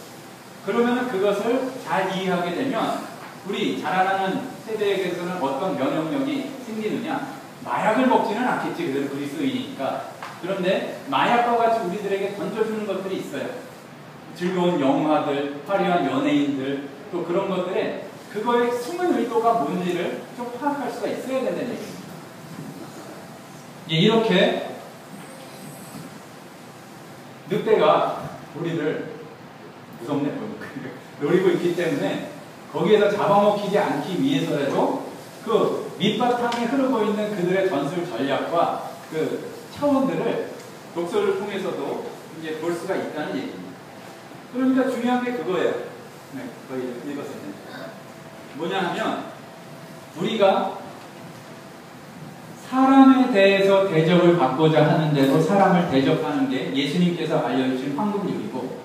그러면은 그것을 잘 이해하게 되면 우리 자라나는 세대에게서는 어떤 면역력이 생기느냐? 마약을 먹지는 않겠지. 그대로 그리스도인이니까. 그런데 마약과 같이 우리들에게 던져주는 것들이 있어요. 즐거운 영화들, 화려한 연예인들, 또 그런 것들에 그거의 숨은 의도가 뭔지를 좀 파악할 수가 있어야 된다는 얘기입니다. 이렇게 늑대가 우리를 무섭네 노리고 있기 때문에 거기에서 잡아먹히지 않기 위해서라도 그 밑바탕에 흐르고 있는 그들의 전술 전략과 그 차원들을 독서를 통해서도 이제 볼 수가 있다는 얘기입니다. 그러니까 중요한 게 그거예요. 네, 거의 읽었어요. 뭐냐 하면 우리가 사람에 대해서 대접을 받고자 하는데도 사람을 대접하는 게 예수님께서 알려주신 황금률이고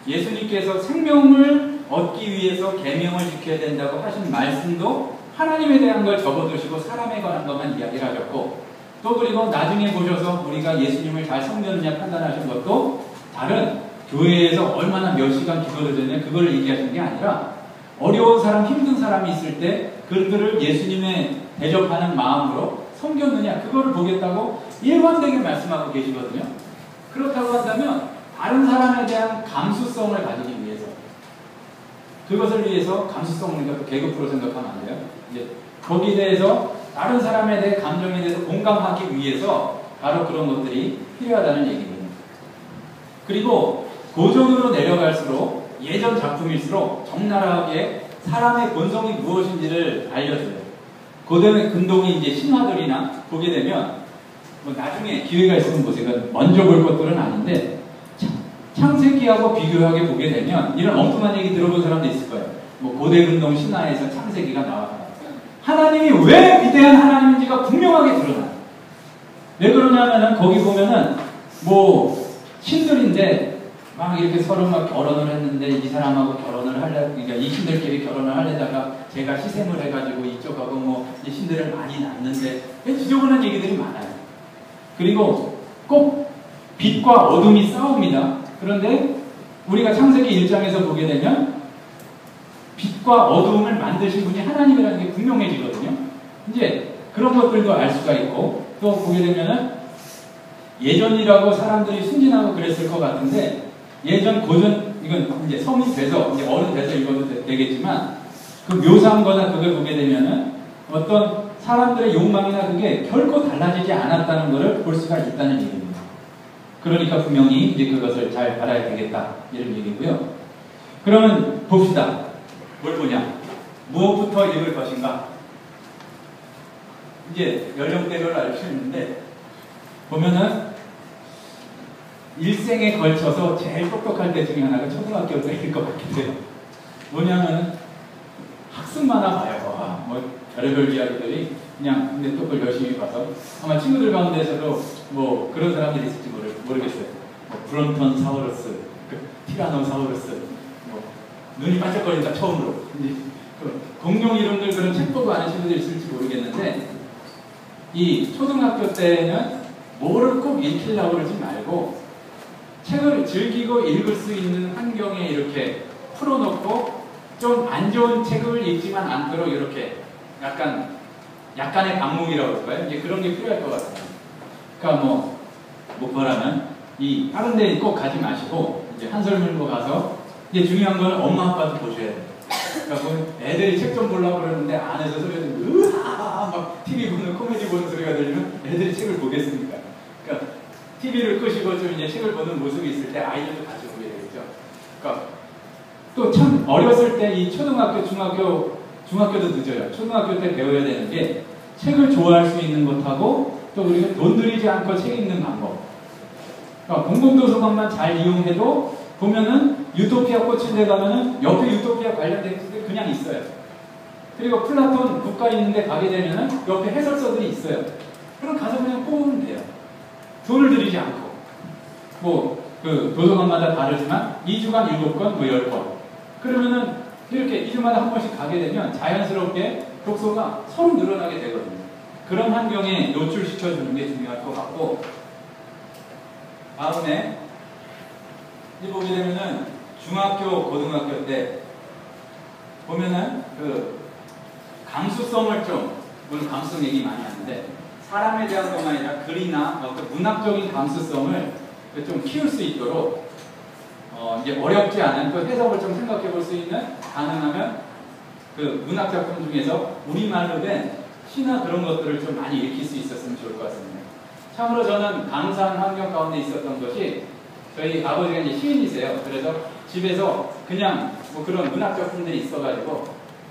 예수님께서 생명을 얻기 위해서 계명을 지켜야 된다고 하신 말씀도 하나님에 대한 걸 적어두시고 사람에 관한 것만 이야기를 하셨고 또 그리고 나중에 보셔서 우리가 예수님을 잘 섬겼느냐 판단하신 것도 다른 교회에서 얼마나 몇 시간 기도를 드느냐 그걸 얘기하시는 게 아니라 어려운 사람, 힘든 사람이 있을 때 그들을 예수님에 대접하는 마음으로 섬겼느냐 그거를 보겠다고 일관되게 말씀하고 계시거든요. 그렇다고 한다면 다른 사람에 대한 감수성을 가지기 위해서 그것을 위해서 감수성을 그러니까 계급으로 생각하면 안 돼요. 이제 거기에 대해서 다른 사람에 대해 감정에 대해서 공감하기 위해서 바로 그런 것들이 필요하다는 얘기입니다. 그리고 고전으로 내려갈수록 예전 작품일수록 적나라하게 사람의 본성이 무엇인지를 알려줘요. 고대 근동의 이제 신화들이나 보게 되면 뭐 나중에 기회가 있으면 보세요. 먼저 볼 것들은 아닌데 창세기하고 비교하게 보게 되면 이런 엉뚱한 얘기 들어본 사람도 있을 거예요. 뭐 고대 근동 신화에서 창세기가 나와요. 하나님이 왜 위대한 하나님인지가 분명하게 드러나요. 왜 그러냐면은 거기 보면은 뭐 신들인데 막 이렇게 서로 막 결혼을 했는데 이 사람하고 결혼을 하려 그러니까 이 신들끼리 결혼을 하려다가 제가 희생을 해가지고 이쪽하고 뭐 이 신들을 많이 낳는데 지저분한 얘기들이 많아요. 그리고 꼭 빛과 어둠이 싸웁니다. 그런데 우리가 창세기 1장에서 보게 되면 빛과 어둠을 만드신 분이 하나님이라는 게 분명해지거든요. 이제 그런 것들도 알 수가 있고 또 보게 되면은 예전이라고 사람들이 순진하고 그랬을 것 같은데 예전 고전 이건 이제 성인 돼서 이제 어른 돼서 읽어도 되겠지만 그 묘사한 거나 그걸 보게 되면은 어떤 사람들의 욕망이나 그게 결코 달라지지 않았다는 것을 볼 수가 있다는 얘기입니다. 그러니까 분명히 이제 그것을 잘 알아야 되겠다 이런 얘기고요. 그러면 봅시다. 뭘 보냐? 무엇부터 읽을 것인가? 이제 연령대별로 알 수 있는데 보면은 일생에 걸쳐서 제일 똑똑할 때 중에 하나가 초등학교 때일 것 같기도 해요. 뭐냐면 학습만화 봐요. 뭐 별의별 이야기들이 그냥 근데 또 그걸 열심히 봐서 아마 친구들 가운데서도 뭐 그런 사람들이 있을지 모르겠어요. 뭐 브론톤 사우루스, 티라노사우루스, 뭐 눈이 반짝거린다 처음으로. 공룡 이름들 그런 책 보고 아는 친구들이 있을지 모르겠는데 이 초등학교 때는 뭐를 꼭 읽히려고 그러지 말고 책을 즐기고 읽을 수 있는 환경에 이렇게 풀어놓고 좀 안 좋은 책을 읽지만 않도록 이렇게 약간의 방목이라고 할까요? 이제 그런 게 필요할 것 같아요. 그러니까 뭐라면 이 다른 데 꼭 가지 마시고 이제 한설 물고 가서 이제 중요한 건 엄마 아빠도 보셔야 돼요. 그러니까 애들이 책 좀 보려고 그러는데 안에서 소리가 으아 막 TV 보는 코미디 보는 소리가 들리면 애들이 책을 보겠습니까? 그러니까 TV를 끄시고 좀 이제 책을 보는 모습이 있을 때 아이들도 같이 보게 되겠죠. 그러니까 또 참 어렸을 때 이 초등학교, 중학교도 늦어요. 초등학교 때 배워야 되는 게 책을 좋아할 수 있는 것하고 또 우리가 돈 들이지 않고 책 읽는 방법. 그러니까 공공도서관만 잘 이용해도 보면은 유토피아 꽃인 데 가면은 옆에 유토피아 관련된 책들이 그냥 있어요. 그리고 플라톤 국가 있는데 가게 되면은 옆에 해설서들이 있어요. 그럼 가서 그냥 뽑으면 돼요. 돈을 들이지 않고. 그 도서관마다 다르지만 2주간 7권, 10권. 그러면은 이렇게 2주마다 한 번씩 가게 되면 자연스럽게 독서가 서로 늘어나게 되거든요. 그런 환경에 노출시켜주는 게 중요할 것 같고, 다음에 이제 보게 되면은 중학교, 고등학교 때 보면은 그 감수성을 물론 감수성 얘기 많이 하는데 사람에 대한 것만 아니라 글이나 문학적인 감수성을 좀 키울 수 있도록 이제 어렵지 않은 그 해석을 좀 생각해 볼 수 있는 가능하면 그 문학 작품 중에서 우리말로 된 시나 그런 것들을 좀 많이 읽힐 수 있었으면 좋을 것 같습니다. 참으로 저는 강산 환경 가운데 있었던 것이 저희 아버지가 이제 시인이세요. 그래서 집에서 그냥 그런 문학 작품들이 있어가지고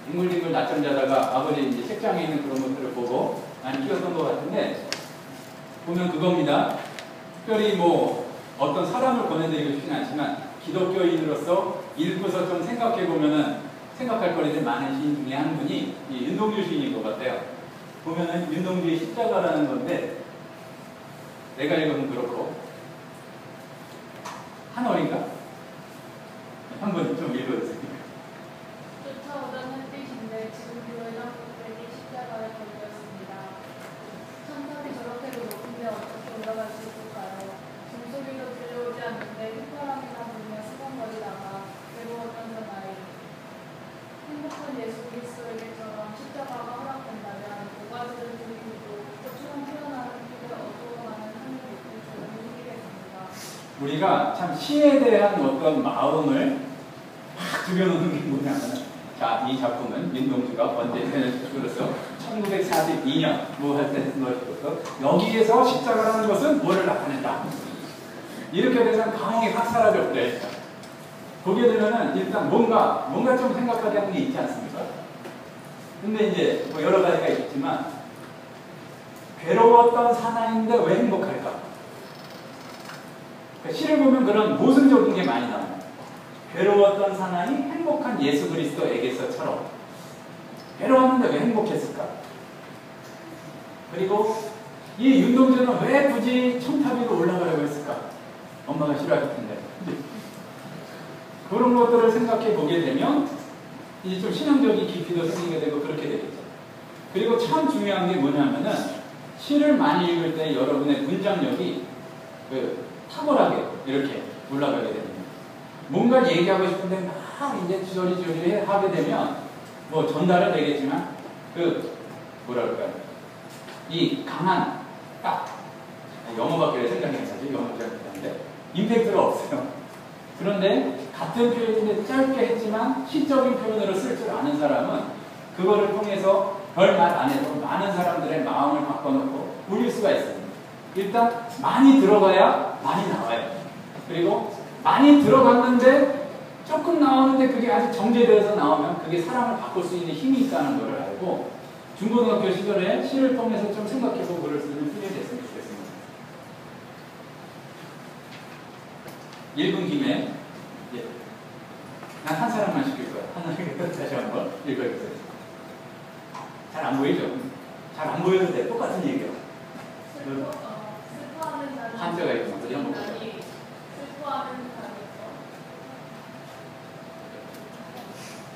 뒹굴뒹굴 낮잠 자다가 아버지 이제 책장에 있는 그런 것들을 보고 많이 키웠던 것 같은데 보면 그겁니다. 특별히 어떤 사람을 보내드리고 싶지는 않지만 기독교인으로서 읽고서 좀 생각해보면은 생각할 거리들 많은 시인 중에 한 분이 이 윤동주 시인인 것 같아요. 보면은 윤동주의 십자가라는 건데 내가 읽으면 그렇고 한 어린가? 한 번 좀 읽어주세요. 쫓아오던 햇빛인데 지금 교회당 꼭대기 십자가에 걸려있습니다. 천사들이 저렇게 우리가 참 시에 대한 어떤 마음을 막 들여놓는 게 뭐냐면, 자, 이 작품은 윤동주가 번째 편에서 1942년 뭐 할 때 쓴 것이로서 여기에서 십자가라는 것은 뭐를 나타낸다. 이렇게 되면 감흥이 확 사라졌대. 보게 되면은 일단 뭔가 좀 생각하게 하는 게 있지 않습니까? 근데 이제 뭐 여러 가지가 있지만, 괴로웠던 사나이인데 왜 행복할까? 그러니까 시를 보면 그런 모순적인 게 많이 나와요. 괴로웠던 사나이, 행복한 예수 그리스도에게서처럼. 괴로웠는데 왜 행복했을까? 그리고 이 윤동주는 왜 굳이 첨탑 위로 올라가려고 했을까? 엄마가 싫어할 텐데. 그런 것들을 생각해 보게 되면 이제 좀 신앙적인 깊이도 생기게 되고 그렇게 되겠죠. 그리고 참 중요한 게 뭐냐면은 시를 많이 읽을 때 여러분의 문장력이 탁월하게 이렇게 올라가게 됩니다. 뭔가 얘기하고 싶은데 막 이제 주저리주저리 하게 되면 뭐 전달은 되겠지만 뭐랄까요, 이 강한 딱 영어밖에 생각이 안 나죠. 영어 잘 못하는데 임팩트가 없어요. 그런데 같은 표현인데 짧게 했지만 시적인 표현으로 쓸 줄 아는 사람은 그거를 통해서 별말 안 해도 많은 사람들의 마음을 바꿔놓고 울릴 수가 있습니다. 일단 많이 들어가야 많이 나와요. 그리고 많이 들어갔는데 조금 나오는데 그게 아주 정제되어서 나오면 그게 사람을 바꿀 수 있는 힘이 있다는 걸 알고 중고등학교 시절에 시를 통해서 좀 생각해보고 글을 쓰는 훈련이 됐으면 좋겠습니다. 읽은 김에 난 한 사람만 시킬 거야. 하나님께서 다시 한번 읽어주세요. 잘 안 보이죠? 잘 안 보여도 돼. 똑같은 얘기야. 슬퍼하는 자는 한자가 있구나. 그냥 먹고.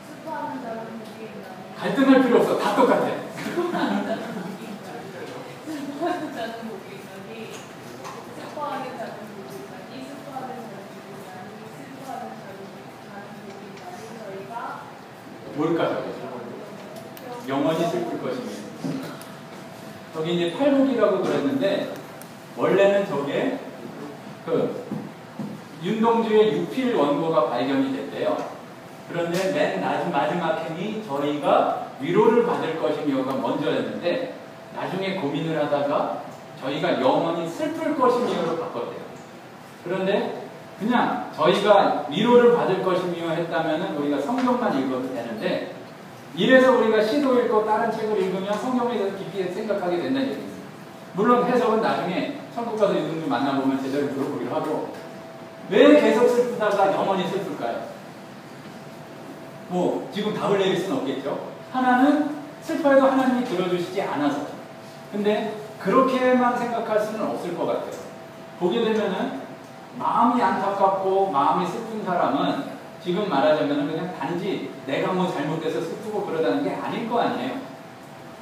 슬퍼하는 자는 복이 있나니. 갈등할 필요 없어. 다 똑같아. 슬퍼하는 자는 복이 있나니. 슬퍼하는 자는 복이 있나니. 슬퍼하는 자는 복이 있나니. 저희가 뭘까 저게? 영원히 슬플 것입니다. 저기 이제 팔복이라고 그랬는데 원래는 저게 윤동주의 유필 원고가 발견이 됐대요. 그런데 맨 마지막 행이 저희가 위로를 받을 것이며가 먼저였는데 나중에 고민을 하다가 저희가 영원히 슬플 것이며로 바꿨대요. 그런데 그냥 저희가 위로를 받을 것이며 했다면 우리가 성경만 읽어도 되는데 이래서 우리가 시도 읽고 다른 책을 읽으면 성경에 대해서 깊이 생각하게 된다는 얘기입니다. 물론 해석은 나중에 천국 가서 윤동주 만나보면 제대로 물어보기로 하고 왜 계속 슬프다가 영원히 슬플까요? 뭐 지금 답을 내릴 수는 없겠죠. 하나는 슬퍼해도 하나님이 들어주시지 않아서. 근데 그렇게만 생각할 수는 없을 것 같아요. 보게 되면은 마음이 안타깝고 마음이 슬픈 사람은 지금 말하자면 그냥 단지 내가 뭐 잘못돼서 슬프고 그러다는 게 아닐 거 아니에요.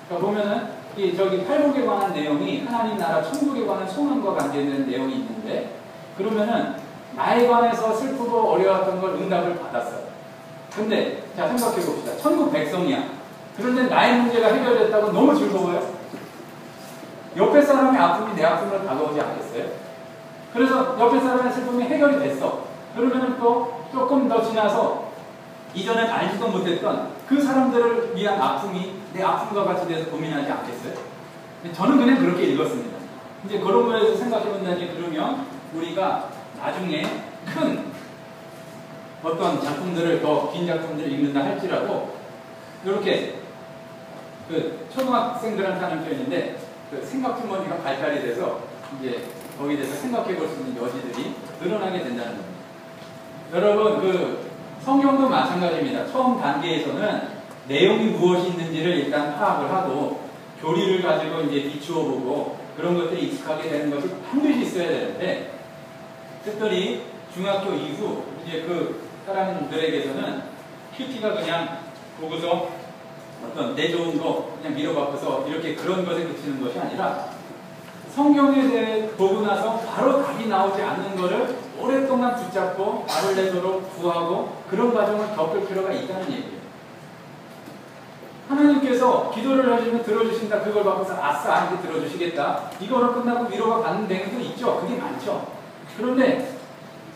그러니까 보면은 저기 팔복에 관한 내용이 하나님 나라 천국에 관한 소망과 관계된 내용이 있는데 그러면은 나에 관해서 슬프고 어려웠던 걸 응답을 받았어요. 근데 자 생각해 봅시다. 천국 백성이야. 그런데 나의 문제가 해결됐다고 너무 즐거워요. 옆에 사람의 아픔이 내 아픔으로 다가오지 않겠어요? 그래서 옆에 사람의 슬픔이 해결이 됐어. 그러면은 또 조금 더 지나서 이전에 알지도 못했던 그 사람들을 위한 아픔이 내 아픔과 같이 돼서 고민하지 않겠어요? 저는 그냥 그렇게 읽었습니다. 이제 그런 거에서 생각해 본다니 그러면 우리가 나중에 큰 어떤 작품들을 더 긴 작품들을 읽는다 할지라도 이렇게 초등학생들한테 하는 표현인데 생각 주머니가 발달이 돼서 이제 거기에 대해서 생각해 볼 수 있는 여지들이 늘어나게 된다는 겁니다. 여러분 성경도 마찬가지입니다. 처음 단계에서는 내용이 무엇이 있는지를 일단 파악을 하고 교리를 가지고 이제 비추어 보고 그런 것들이 익숙하게 되는 것이 반드시 있어야 되는데 특별히 중학교 이후 이제 그 사람들에게서는 큐티가 그냥 보고서 어떤 내 좋은 거 그냥 밀어박고서 이렇게 그런 것에 그치는 것이 아니라 성경에 대해 보고 나서 바로 답이 나오지 않는 것을 오랫동안 붙잡고 답을 내도록 구하고 그런 과정을 겪을 필요가 있다는 얘기예요. 하나님께서 기도를 하시면 들어주신다. 그걸 받고서 아싸 이제 들어주시겠다. 이거로 끝나고 위로가 받는 데도 있죠. 그게 많죠. 그런데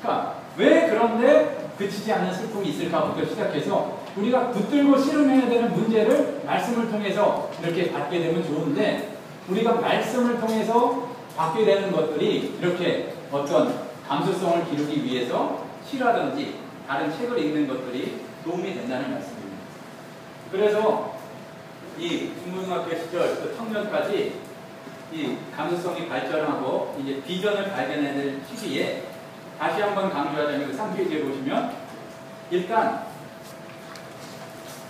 그러니까 왜 그런데 그치지 않는 슬픔이 있을까부터 시작해서 우리가 붙들고 실험해야 되는 문제를 말씀을 통해서 이렇게 받게 되면 좋은데 우리가 말씀을 통해서 받게 되는 것들이 이렇게 어떤 감수성을 기르기 위해서 시라든지 다른 책을 읽는 것들이 도움이 된다는 말씀입니다. 그래서 이 중고등학교 시절 그 청년까지 이 감수성이 발전하고 이제 비전을 발견해야 될 시기에 다시 한번 강조하자면 그 3페이지에 보시면 일단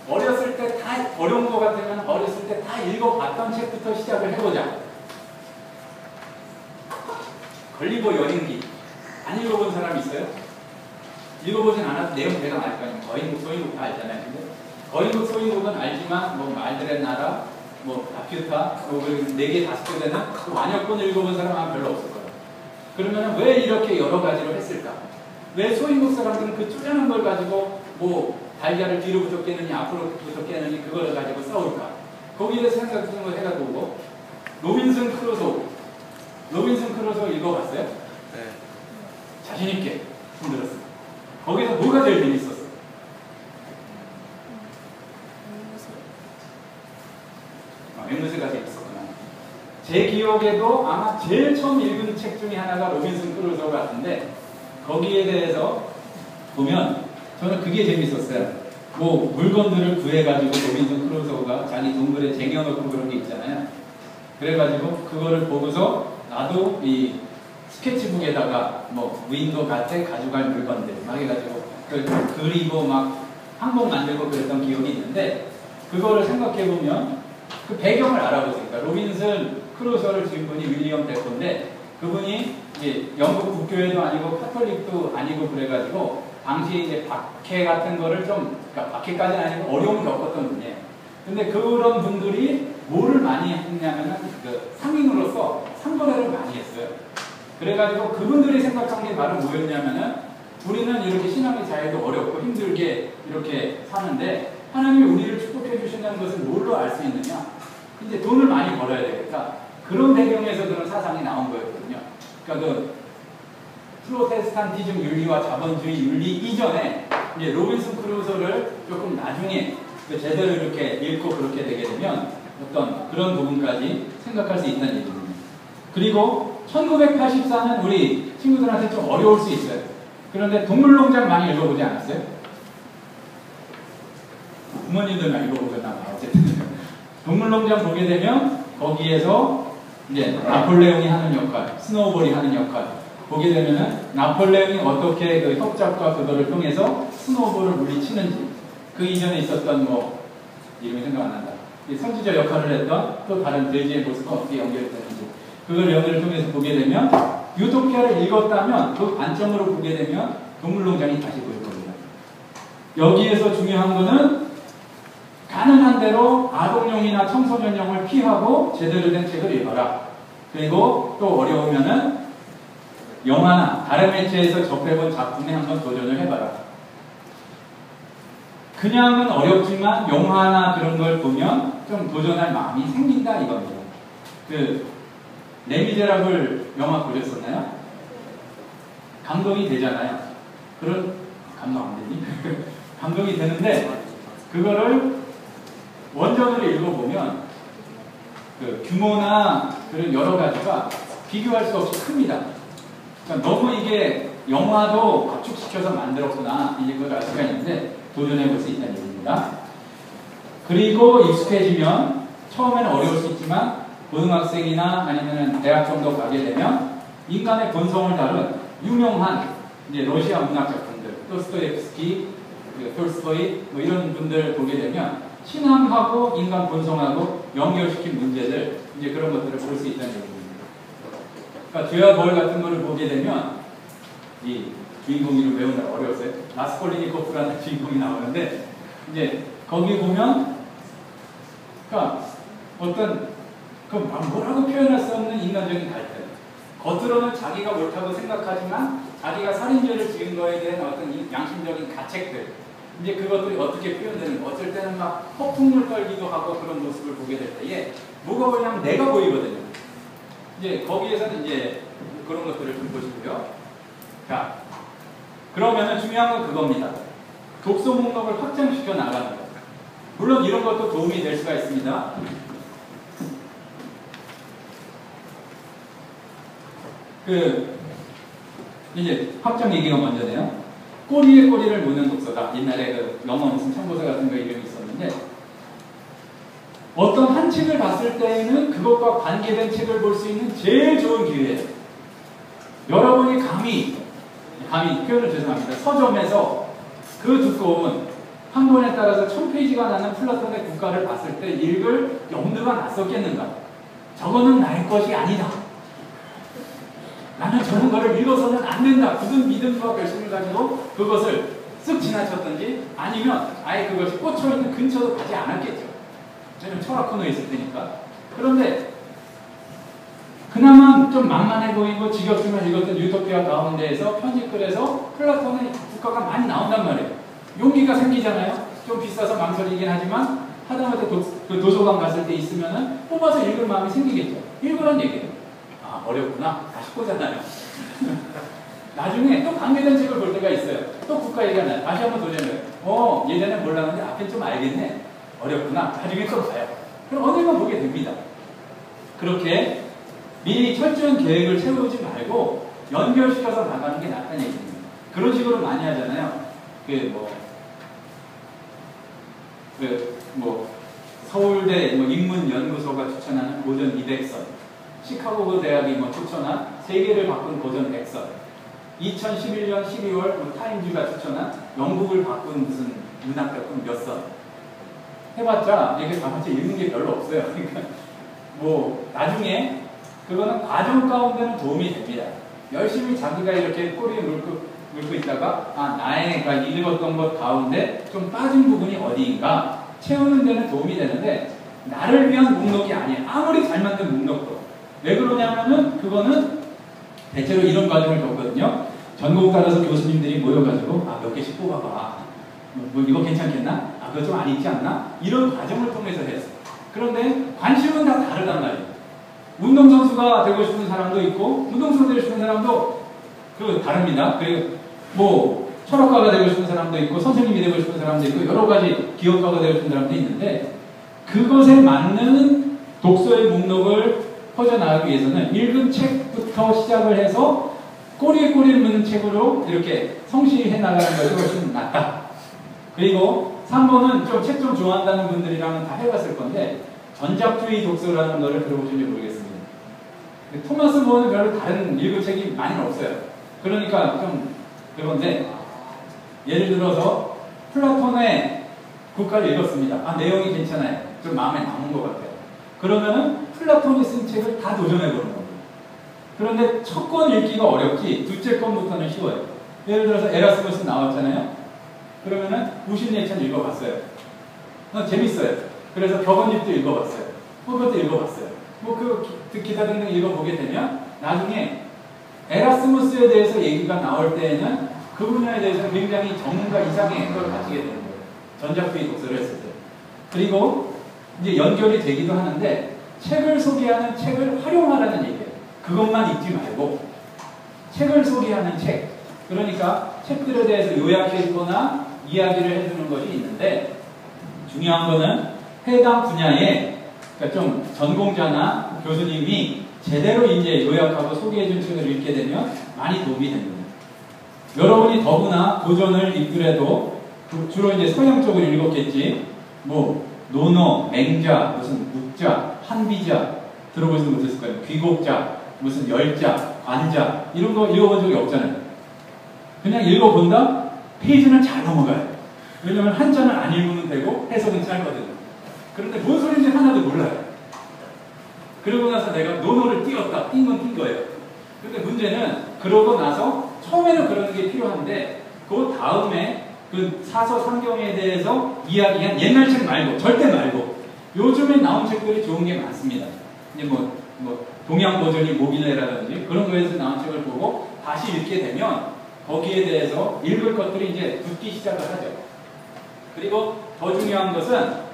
어렸을 때 다 어려운 것 같으면 어렸을 때 다 읽어봤던 책부터 시작을 해보자. 걸리버 여행기 안 읽어본 사람 있어요? 읽어보진 않아도 내용 대강 알 거 아니에요. 거인국 소인국 다 알잖아요. 근데 거인국 소인국은 알지만 뭐 말들의 나라, 뭐 다큐타, 뭐 4개 5개 되는 그 완역본 읽어본 사람은 별로 없을 거예요. 그러면 왜 이렇게 여러 가지로 했을까? 왜 소인국 사람들은 그 쪼잔한 걸 가지고 뭐 달걀을 뒤로부터 깨느니 앞으로부터 깨느니 그걸 가지고 싸울까? 거기에 대해서 생각을 해가지고 로빈슨 크루소 읽어봤어요? 네. 자신있게 손들었어요. 거기서 뭐가 제일 재밌었어요? 앵무새가 재밌었구나. 제 기억에도 아마 제일 처음 읽은 책 중에 하나가 로빈슨 크루소 같은데 거기에 대해서 보면 저는 그게 재밌었어요. 뭐 물건들을 구해가지고 로빈슨 크루소가 자기 동굴에 쟁여놓고 그런 게 있잖아요. 그래가지고 그거를 보고서 나도 이 스케치북에다가 뭐 윈도 같아 가져갈 물건들 막 해가지고 그리고 막 항복 만들고 그랬던 기억이 있는데 그거를 생각해보면 그 배경을 알아보세요. 그러니까 로빈슨 크루소를 지은 분이 윌리엄 데포인데 그분이 이제 영국 국교회도 아니고 카톨릭도 아니고 그래가지고 당시에 이제 박해 같은 거를 좀 그러니까 박해까지는 아니고 어려움을 겪었던 분이에요. 근데 그런 분들이 뭐를 많이 했냐면은 그 상인으로서 상거래를 많이 했어요. 그래가지고 그분들이 생각한 게 바로 뭐였냐면은 우리는 이렇게 신앙의 자유도 어렵고 힘들게 이렇게 사는데 하나님이 우리를 축복해 주신다는 것을 뭘로 알 수 있느냐? 이제 돈을 많이 벌어야 되니까 그런 배경에서 그런 사상이 나온 거였거든요. 그러니까 그 프로테스탄티즘 윤리와 자본주의 윤리 이전에 이제 로빈슨 크루소를 조금 나중에 제대로 이렇게 읽고 그렇게 되게 되면 어떤 그런 부분까지 생각할 수 있다는 얘기입니다. 그리고 1984는 우리 친구들한테 좀 어려울 수 있어요. 그런데 동물농장 많이 읽어보지 않았어요? 부모님들만 읽어보셨나 봐요. 어쨌든 동물농장 보게 되면 거기에서 이제 나폴레옹이 하는 역할, 스노우볼이 하는 역할 보게 되면은 나폴레옹이 어떻게 그 협작과 그거를 통해서 스노우볼을 물리치는지 그 이전에 있었던 뭐 이름이 생각 안 난다. 선지자 역할을 했던 또 다른 돼지의 모습과 어떻게 연결되는지 그걸 연결을 통해서 보게 되면 유토피아를 읽었다면 그 관점으로 보게 되면 동물농장이 다시 보일 겁니다. 여기에서 중요한 거는 가능한 대로 아동용이나 청소년용을 피하고 제대로 된 책을 읽어라. 그리고 또 어려우면은 영화나 다른 매체에서 접해본 작품에 한번 도전을 해봐라. 그냥은 어렵지만 영화나 그런 걸 보면 좀 도전할 마음이 생긴다 이겁니다. 그 레미제라블 영화 보셨었나요? 감동이 되잖아요. 그런 감동 안 되니? 감동이 되는데 그거를 원전으로 읽어보면 그 규모나 그런 여러 가지가 비교할 수 없이 큽니다. 그러니까 너무 이게 영화도 압축시켜서 만들었구나 이제 그걸 알 수가 있는데 도전해 볼 수 있다는 얘기입니다. 그리고 익숙해지면 처음에는 어려울 수 있지만 고등학생이나 아니면 대학 정도 가게 되면 인간의 본성을 다룬 유명한 이제 러시아 문학 작품들, 도스토옙스키, 톨스토이 뭐 이런 분들 보게 되면 신앙하고 인간 본성하고 연결시킨 문제들 이제 그런 것들을 볼 수 있다는 얘기입니다. 그러니까 죄와 벌 같은 거를 보게 되면 이 주인공 이름 외우느라 어려웠어요. 라스콜리니코프라는 주인공이 나오는데 이제 거기 보면 그러니까 어떤 그 뭐라고 표현할 수 없는 인간적인 갈등. 겉으로는 자기가 옳다고 생각하지만 자기가 살인죄를 지은 거에 대한 어떤 양심적인 가책들. 이제 그것들이 어떻게 표현되는 어쩔 때는 막 허풍을 떨기도 하고 그런 모습을 보게 될 때에 뭐가 보냐면 내가 보이거든요. 이제 거기에서는 이제 그런 것들을 좀 보시고요. 자, 그러면은 중요한 건 그겁니다. 독서 목록을 확장시켜 나가는 거. 물론 이런 것도 도움이 될 수가 있습니다. 이제 확장 얘기가 먼저네요. 꼬리에 꼬리를 무는 독서다. 옛날에 그 영어 무슨 참고서 같은 거 이름이 있었는데, 어떤 한 책을 봤을 때에는 그것과 관계된 책을 볼 수 있는 제일 좋은 기회예요. 여러분이 감히 표현을 죄송합니다. 서점에서 그 두꺼운 한 권에 따라서 1000페이지가 나는 플라톤의 국가를 봤을 때 읽을 염두가 났었겠는가? 저거는 나의 것이 아니다. 나는 저런 거를 읽어서는 안 된다. 무슨 믿음과 결심을 가지고 그것을 쓱 지나쳤던지, 아니면 아예 그것이 꽂혀있는 근처도 가지 않았겠죠. 저는 철학 코너에 있을 테니까. 그런데 그나마 좀 만만해 보이고 지겹지만 읽었던 유토피아 가운데에서 편집글에서 플라톤의 국가가 많이 나온단 말이에요. 용기가 생기잖아요. 좀 비싸서 망설이긴 하지만 하다못해 도서관 갔을 때 있으면은 뽑아서 읽을 마음이 생기겠죠. 읽으란 얘기예요. 아, 어렵구나. 다시 보잖아요. 나중에 또 관계된 책을 볼 때가 있어요. 또 국가 얘기가 나요. 다시 한번 도전해요. 예전에 몰랐는데 앞에 좀 알겠네. 어렵구나. 나중에 또 봐요. 그럼 언젠가 보게 됩니다. 그렇게 미리 철저한 계획을 세우지 말고 연결시켜서 나가는 게 낫다는 얘기입니다. 그런 식으로 많이 하잖아요. 서울대 인문연구소가 추천하는 고전 200선, 시카고 대학이 추천한 세계를 바꾼 고전 100선, 2011년 12월 타임즈가 추천한 영국을 바꾼 무슨 문학작품 몇 선. 해봤자 이게 가만히 읽는 게 별로 없어요. 그러니까 나중에 그거는 과정 가운데는 도움이 됩니다. 열심히 자기가 이렇게 꼬리에 물고 있다가 나가 읽었던 것 가운데 좀 빠진 부분이 어디인가 채우는 데는 도움이 되는데, 나를 위한 목록이 아니에요. 아무리 잘 만든 목록도. 왜 그러냐면은 그거는 대체로 이런 과정을 겪거든요. 전공 따라서 교수님들이 모여가지고 몇 개씩 뽑아봐. 이거 괜찮겠나? 그거 좀 안 읽지 않나? 이런 과정을 통해서 했어요. 그런데 관심은 다 다르단 말이에요. 운동선수가 되고 싶은 사람도 있고, 운동선수 되고 싶은 사람도 다릅니다. 그리고 철학가가 되고 싶은 사람도 있고, 선생님이 되고 싶은 사람도 있고, 여러 가지 기업가가 되고 싶은 사람도 있는데, 그것에 맞는 독서의 목록을 퍼져나가기 위해서는 읽은 책부터 시작을 해서 꼬리에 꼬리를 무는 책으로 이렇게 성실해 나가는 것이 훨씬 낫다. 그리고 3번은 책 좀 좋아한다는 분들이랑은 다 해봤을 건데, 전작주의 독서라는 거를 들어보신지 모르겠습니다. 토마스 모어는 별로 다른 읽을 책이 많이 없어요. 그러니까 좀 그런데, 예를 들어서 플라톤의 국가를 읽었습니다. 내용이 괜찮아요. 좀 마음에 남은 것 같아요. 그러면은 플라톤이 쓴 책을 다 도전해보는 겁니다. 그런데 첫 권 읽기가 어렵지 둘째 권부터는 쉬워요. 예를 들어서 에라스무스 나왔잖아요. 그러면은 우신예천 읽어봤어요. 재밌어요. 그래서 벽언집도 읽어봤어요. 그것도 읽어봤어요. 기타 등등 읽어보게 되면 나중에 에라스무스에 대해서 얘기가 나올 때에는 그 분야에 대해서 굉장히 전문가 이상의 행동을 가지게 되는 거예요. 전작주의 독서를 했을 때. 그리고 이제 연결이 되기도 하는데, 책을 소개하는 책을 활용하라는 얘기예요. 그것만 읽지 말고 책을 소개하는 책, 그러니까 책들에 대해서 요약해 주거나 이야기를 해주는 것이 있는데, 중요한 거는 해당 분야에 좀 전공자나 교수님이 제대로 이제 요약하고 소개해 준 책을 읽게 되면 많이 도움이 됩니다. 여러분이 더구나 고전을 읽더라도 주로 이제 서양 쪽을 읽었겠지, 노노, 맹자, 무슨 묵자, 한비자 들어보지도 못했을 거예요. 귀곡자, 무슨 열자, 관자 이런 거 읽어본 적이 없잖아요. 그냥 읽어본다? 페이지는 잘 넘어가요. 왜냐면 한자는 안 읽으면 되고 해석은 짧거든요. 그런데 뭔 소리인지 하나도 몰라요. 그러고 나서 내가 노노를 띄었다. 띈 건 띈 거예요. 근데 문제는 그러고 나서 처음에는 그런 게 필요한데, 그 다음에 그 사서 상경에 대해서 이야기한 옛날 책 말고, 절대 말고 요즘에 나온 책들이 좋은 게 많습니다. 이제 동양 버전이 모빌레라든지 그런 거에서 나온 책을 보고 다시 읽게 되면 거기에 대해서 읽을 것들이 이제 붙기 시작을 하죠. 그리고 더 중요한 것은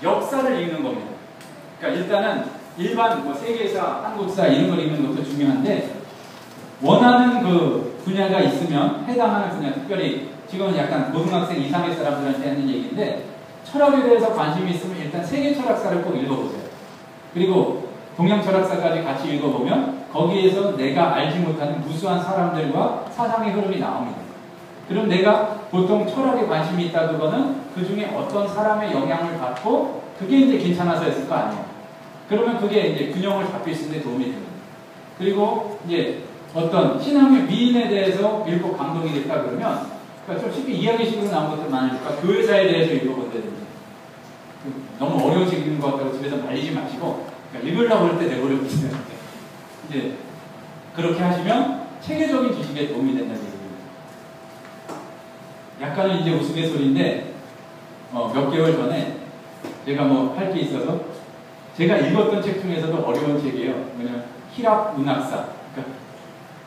역사를 읽는 겁니다. 그러니까 일단은 일반 세계사, 한국사 이런 걸 읽는 것도 중요한데, 원하는 그 분야가 있으면 해당하는 분야, 특별히 지금은 약간 고등학생 이상의 사람들한테 하는 얘기인데 철학에 대해서 관심이 있으면 일단 세계 철학사를 꼭 읽어보세요. 그리고 동양 철학사까지 같이 읽어보면 거기에서 내가 알지 못하는 무수한 사람들과 사상의 흐름이 나옵니다. 그럼 내가 보통 철학에 관심이 있다 그거는 그 중에 어떤 사람의 영향을 받고 그게 이제 괜찮아서였을 거 아니에요. 그러면 그게 이제 균형을 잡힐 수 있는 데 도움이 됩니다. 그리고 이제 어떤 신앙의 미인에 대해서 읽고 감동이 됐다 그러면 그러니까 좀 쉽게 이야기식으로 나온 것들 많으니까 교회사에 대해서 읽어본다든지 너무 어려운 책 읽는 것 같다고 집에서 말리지 마시고 그러니까 읽으려고 할 때 내버려두세요. 이제 그렇게 하시면 체계적인 지식에 도움이 된다는 얘기입니다. 약간은 이제 우스갯소리인데 몇 개월 전에 제가 뭐 할 게 있어서 제가 읽었던 책 중에서도 어려운 책이에요. 뭐냐면 히랍 문학사, 그러니까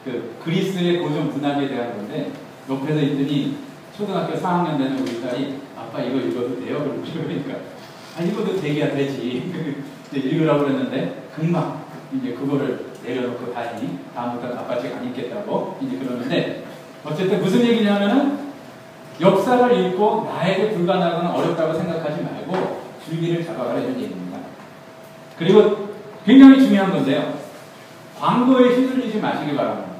그 그리스의 고전 문학에 대한 건데 옆에서 있더니 초등학교 4학년 되는 우리 딸이 아빠 이거 읽어도 돼요? 그러니까 읽어도 되기야 되지. 읽으라고 그랬는데 금방 이제 그거를 내려놓고 다행히 다음부터는 아빠 책 안 읽겠다고 이제 그러는데 어쨌든 무슨 얘기냐면은 역사를 읽고 나에게 불가능하거나 어렵다고 생각하지 말고 줄기를 잡아가라 이런 얘기입니다. 그리고 굉장히 중요한 건데요. 광고에 휘둘리지 마시기 바랍니다.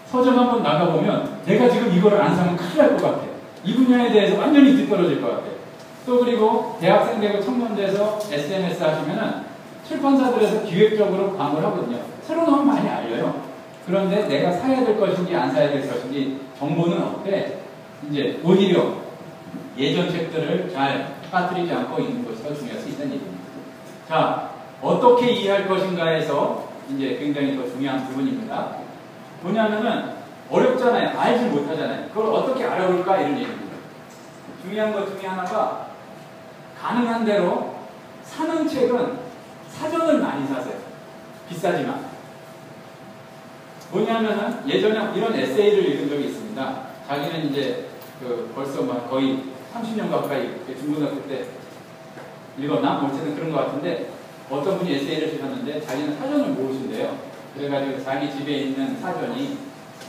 서점 한번 나가보면 내가 지금 이거를 안 사면 큰일 날 것 같아. 이 분야에 대해서 완전히 뒤떨어질 것 같아. 또 그리고 대학생 되고 청년 돼서 SNS 하시면은 출판사들에서 기획적으로 광고를 하거든요. 새로 나오면 많이 알려요. 그런데 내가 사야 될 것인지 안 사야 될 것인지 정보는 어때? 이제 오히려 예전 책들을 잘 빠뜨리지 않고 읽는 것이 더 중요할 수 있다는 얘기입니다. 자, 어떻게 이해할 것인가에서 이제 굉장히 더 중요한 부분입니다. 뭐냐면은 어렵잖아요. 알지 못하잖아요. 그걸 어떻게 알아볼까 이런 얘기입니다. 중요한 것 중에 하나가 가능한 대로 사는 책은 사전을 많이 사세요. 비싸지만. 뭐냐면은 예전에 이런 에세이를 읽은 적이 있습니다. 자기는 이제 벌써 막 거의 30년 가까이 중고등학교 때 읽었나? 어쨌든 그런 것 같은데 어떤 분이 에세이를 쓰셨는데 자기는 사전을 모르신대요. 그래가지고 자기 집에 있는 사전이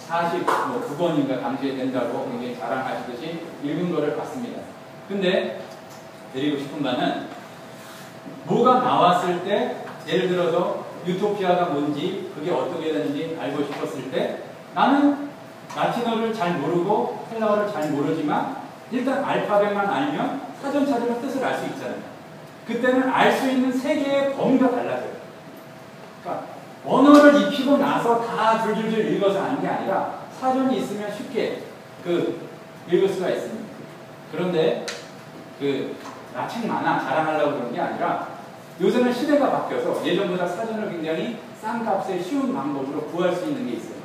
49권인가 당시에 된다고 굉장히 자랑하시듯이 읽은 거를 봤습니다. 근데 드리고 싶은 바는 뭐가 나왔을 때 예를 들어서 유토피아가 뭔지 그게 어떻게 되는지 알고 싶었을 때 나는 라틴어를 잘 모르고 헬라어를 잘 모르지만 일단 알파벳만 알면 사전 찾으면 뜻을 알 수 있잖아요. 그때는 알 수 있는 세계의 범위가 달라져요. 그러니까 언어를 익히고 나서 다 줄줄줄 읽어서 아는 게 아니라 사전이 있으면 쉽게 읽을 수가 있습니다. 그런데 나 책 많아 자랑하려고 그러는 게 아니라 요새는 시대가 바뀌어서 예전보다 사전을 굉장히 싼 값에 쉬운 방법으로 구할 수 있는 게 있어요.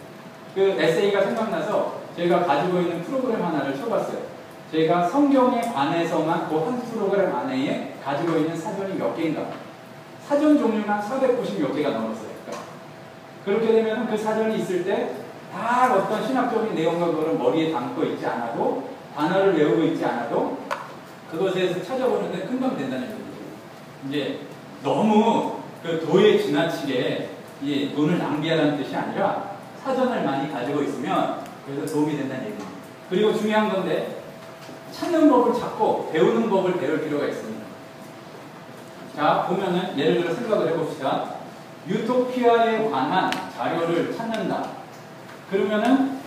그 에세이가 생각나서 제가 가지고 있는 프로그램 하나를 쳐봤어요. 제가 성경에 관해서만 그 한 프로그램 안에 가지고 있는 사전이 몇 개인가. 사전 종류가 490몇 개가 넘었어요. 그러니까 그렇게 되면 그 사전이 있을 때 다 어떤 신학적인 내용과 그거를 머리에 담고 있지 않아도 단어를 외우고 있지 않아도 그것에서 찾아보는데 금방 된다는 얘기죠. 이제 너무 도에 지나치게 돈을 낭비하라는 뜻이 아니라 사전을 많이 가지고 있으면 그래서 도움이 된다는 얘기입니다. 그리고 중요한 건데 찾는 법을 찾고 배우는 법을 배울 필요가 있습니다. 자, 보면은 예를 들어 생각을 해봅시다. 유토피아에 관한 자료를 찾는다. 그러면은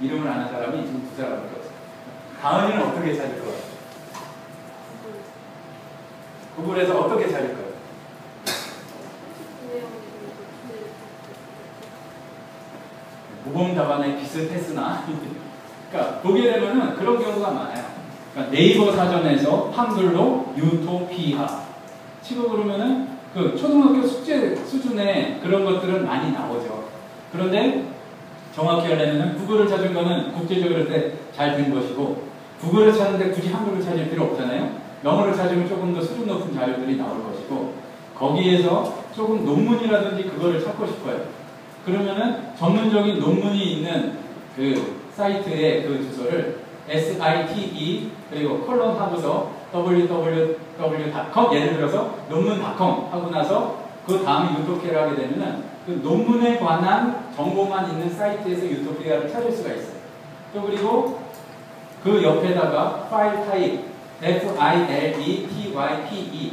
이름을 아는 사람이 지금 2사람밖에 없어요. 다은이는 어떻게 찾을 거예요? 구글에서 어떻게 찾을 거예요? 모범 답안에 비슷했으나 그러니까 보게 되면은 그런 경우가 많아요. 그러니까 네이버 사전에서 한글로 유토피아 치고 그러면은 초등학교 숙제 수준의 그런 것들은 많이 나오죠. 그런데 정확히 하려면 구글을 찾은 거는 국제적으로 잘 된 것이고 구글을 찾는데 굳이 한글을 찾을 필요 없잖아요. 영어를 찾으면 조금 더 수준 높은 자료들이 나올 것이고 거기에서 조금 논문이라든지 그거를 찾고 싶어요. 그러면은 전문적인 논문이 있는 사이트의 주소를 site 그리고 콜론 하고서 www.com 예를 들어서 논문.com 하고 나서 그 다음에 유토피아를 하게 되면은 그 논문에 관한 정보만 있는 사이트에서 유토피아를 찾을 수가 있어요. 또 그리고 그 옆에다가 파일 타입 FILETYPE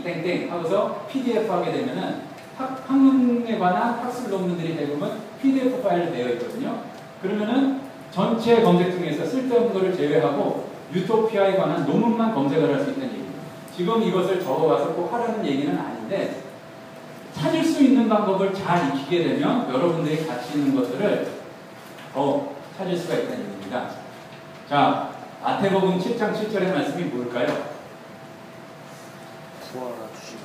땡땡 하고서 PDF 하게 되면은 학문에 관한 학술 논문들이 대부분 PDF 파일로 되어 있거든요. 그러면은 전체 검색 중에서 쓸데없는 것을 제외하고 유토피아에 관한 논문만 검색을 할 수 있다는 얘기입니다. 지금 이것을 적어와서 꼭 하라는 얘기는 아닌데 찾을 수 있는 방법을 잘 익히게 되면 여러분들이 가치 있는 것들을 더 찾을 수가 있다는 얘기입니다. 자, 마태복음 7장 7절의 말씀이 뭘까요? 구하라 주시고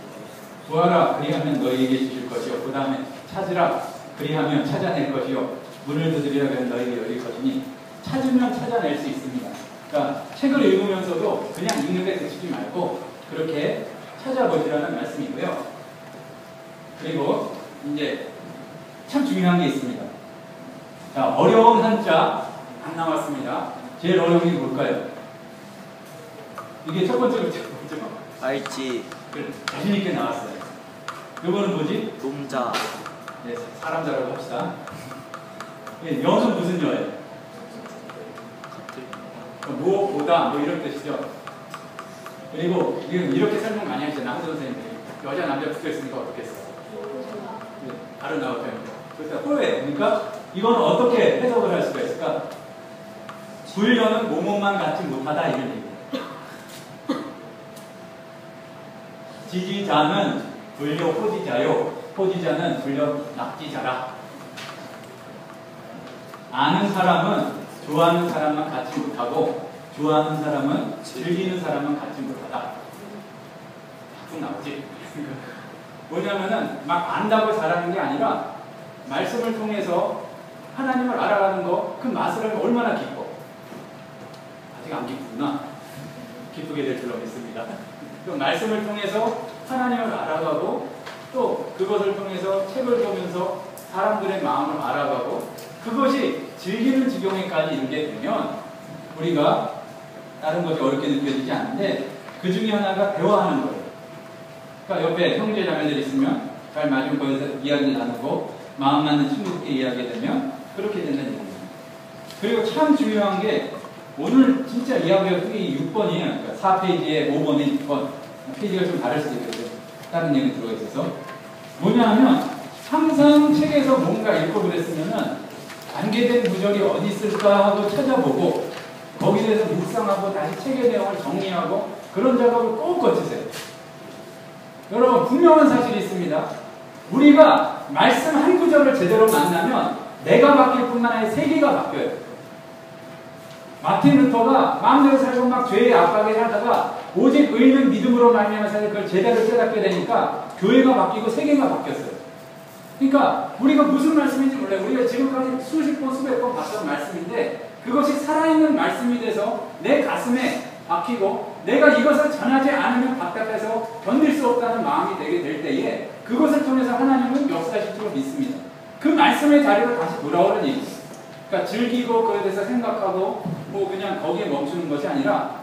구하라 그리하면 너희에게 주실 것이요 그 다음에 찾으라 그리하면 찾아낼 것이요 문을 두드리라 그러면 너희에게 열릴 것이니 찾으면 찾아낼 수 있습니다. 그러니까 책을 읽으면서도 그냥 읽는 데 그치지 말고 그렇게 찾아보시라는 말씀이고요. 그리고 이제 참 중요한 게 있습니다. 자, 어려운 한자 안 나왔습니다. 제일 어려운 게 뭘까요? 이게 첫 번째로 알지 자신 있게 나왔어요. 이거는 뭐지? 놈자 네, 사람 자라고 합시다. 예, 여는 무슨 여예요? 무엇보다 뭐 이런 뜻이죠. 그리고 이렇게 설명 많이 하시잖아요. 한선 선생님들이 여자 남자 붙어 있으니까 어떻겠어? 네, 바로 나올 겁니다. 그래서 호예요. 그러니까 이건 어떻게 해석을 할 수가 있을까? 불려는 모모만 갖지 못하다 이런 얘기예요. 지지자는 불려 호지자요. 호지자는 불려 낙지자라. 아는 사람은 좋아하는 사람만 갖지 못하고 좋아하는 사람은 즐기는 사람만 갖지 못하다. 자꾸 나오지. 뭐냐면은 막 안다고 잘하는 게 아니라 말씀을 통해서 하나님을 알아가는 거 그 맛을 알면 얼마나 기뻐. 아직 안 기쁘구나. 기쁘게 될 줄로 믿습니다. 그 말씀을 통해서 하나님을 알아가고 또 그것을 통해서 책을 보면서 사람들의 마음을 알아가고 그것이 즐기는 지경에까지 이르게 되면 우리가 다른 것이 어렵게 느껴지지 않는데 그 중에 하나가 대화하는 거예요. 그러니까 옆에 형제 자매들이 있으면 잘 맞으면 거기서 이야기 나누고 마음 맞는 친구들끼리 이야기하게 되면 그렇게 된다는 얘기입니다. 그리고 참 중요한 게 오늘 진짜 이야기가 크게 6번이에요. 그러니까 4페이지에 5번에 6번 페이지가 좀 다를 수도 있거든요. 다른 얘기 들어가 있어서 뭐냐 하면 항상 책에서 뭔가 읽고 그랬으면은 관계된 구절이 어디 있을까 하고 찾아보고 거기에 대해서 묵상하고 다시 책의 내용을 정리하고 그런 작업을 꼭 거치세요. 여러분 분명한 사실이 있습니다. 우리가 말씀 한 구절을 제대로 만나면 내가 바뀔 뿐만 아니라 세계가 바뀌어요. 마틴 루터가 마음대로 살고 막 죄의 압박에 살다가 오직 의는 믿음으로 말미암아서 그걸 제대로 깨닫게 되니까 교회가 바뀌고 세계가 바뀌었어요. 그러니까 우리가 무슨 말씀인지 몰라요. 우리가 지금까지 수십 번 수백 번 봤던 말씀인데 그것이 살아있는 말씀이 돼서 내 가슴에 박히고 내가 이것을 전하지 않으면 답답해서 견딜 수 없다는 마음이 되게 될 때에 그것을 통해서 하나님은 역사하실 줄 믿습니다. 그 말씀의 자리로 다시 돌아오는 얘기입니다. 그러니까 즐기고 그에 대해서 생각하고 뭐 그냥 거기에 멈추는 것이 아니라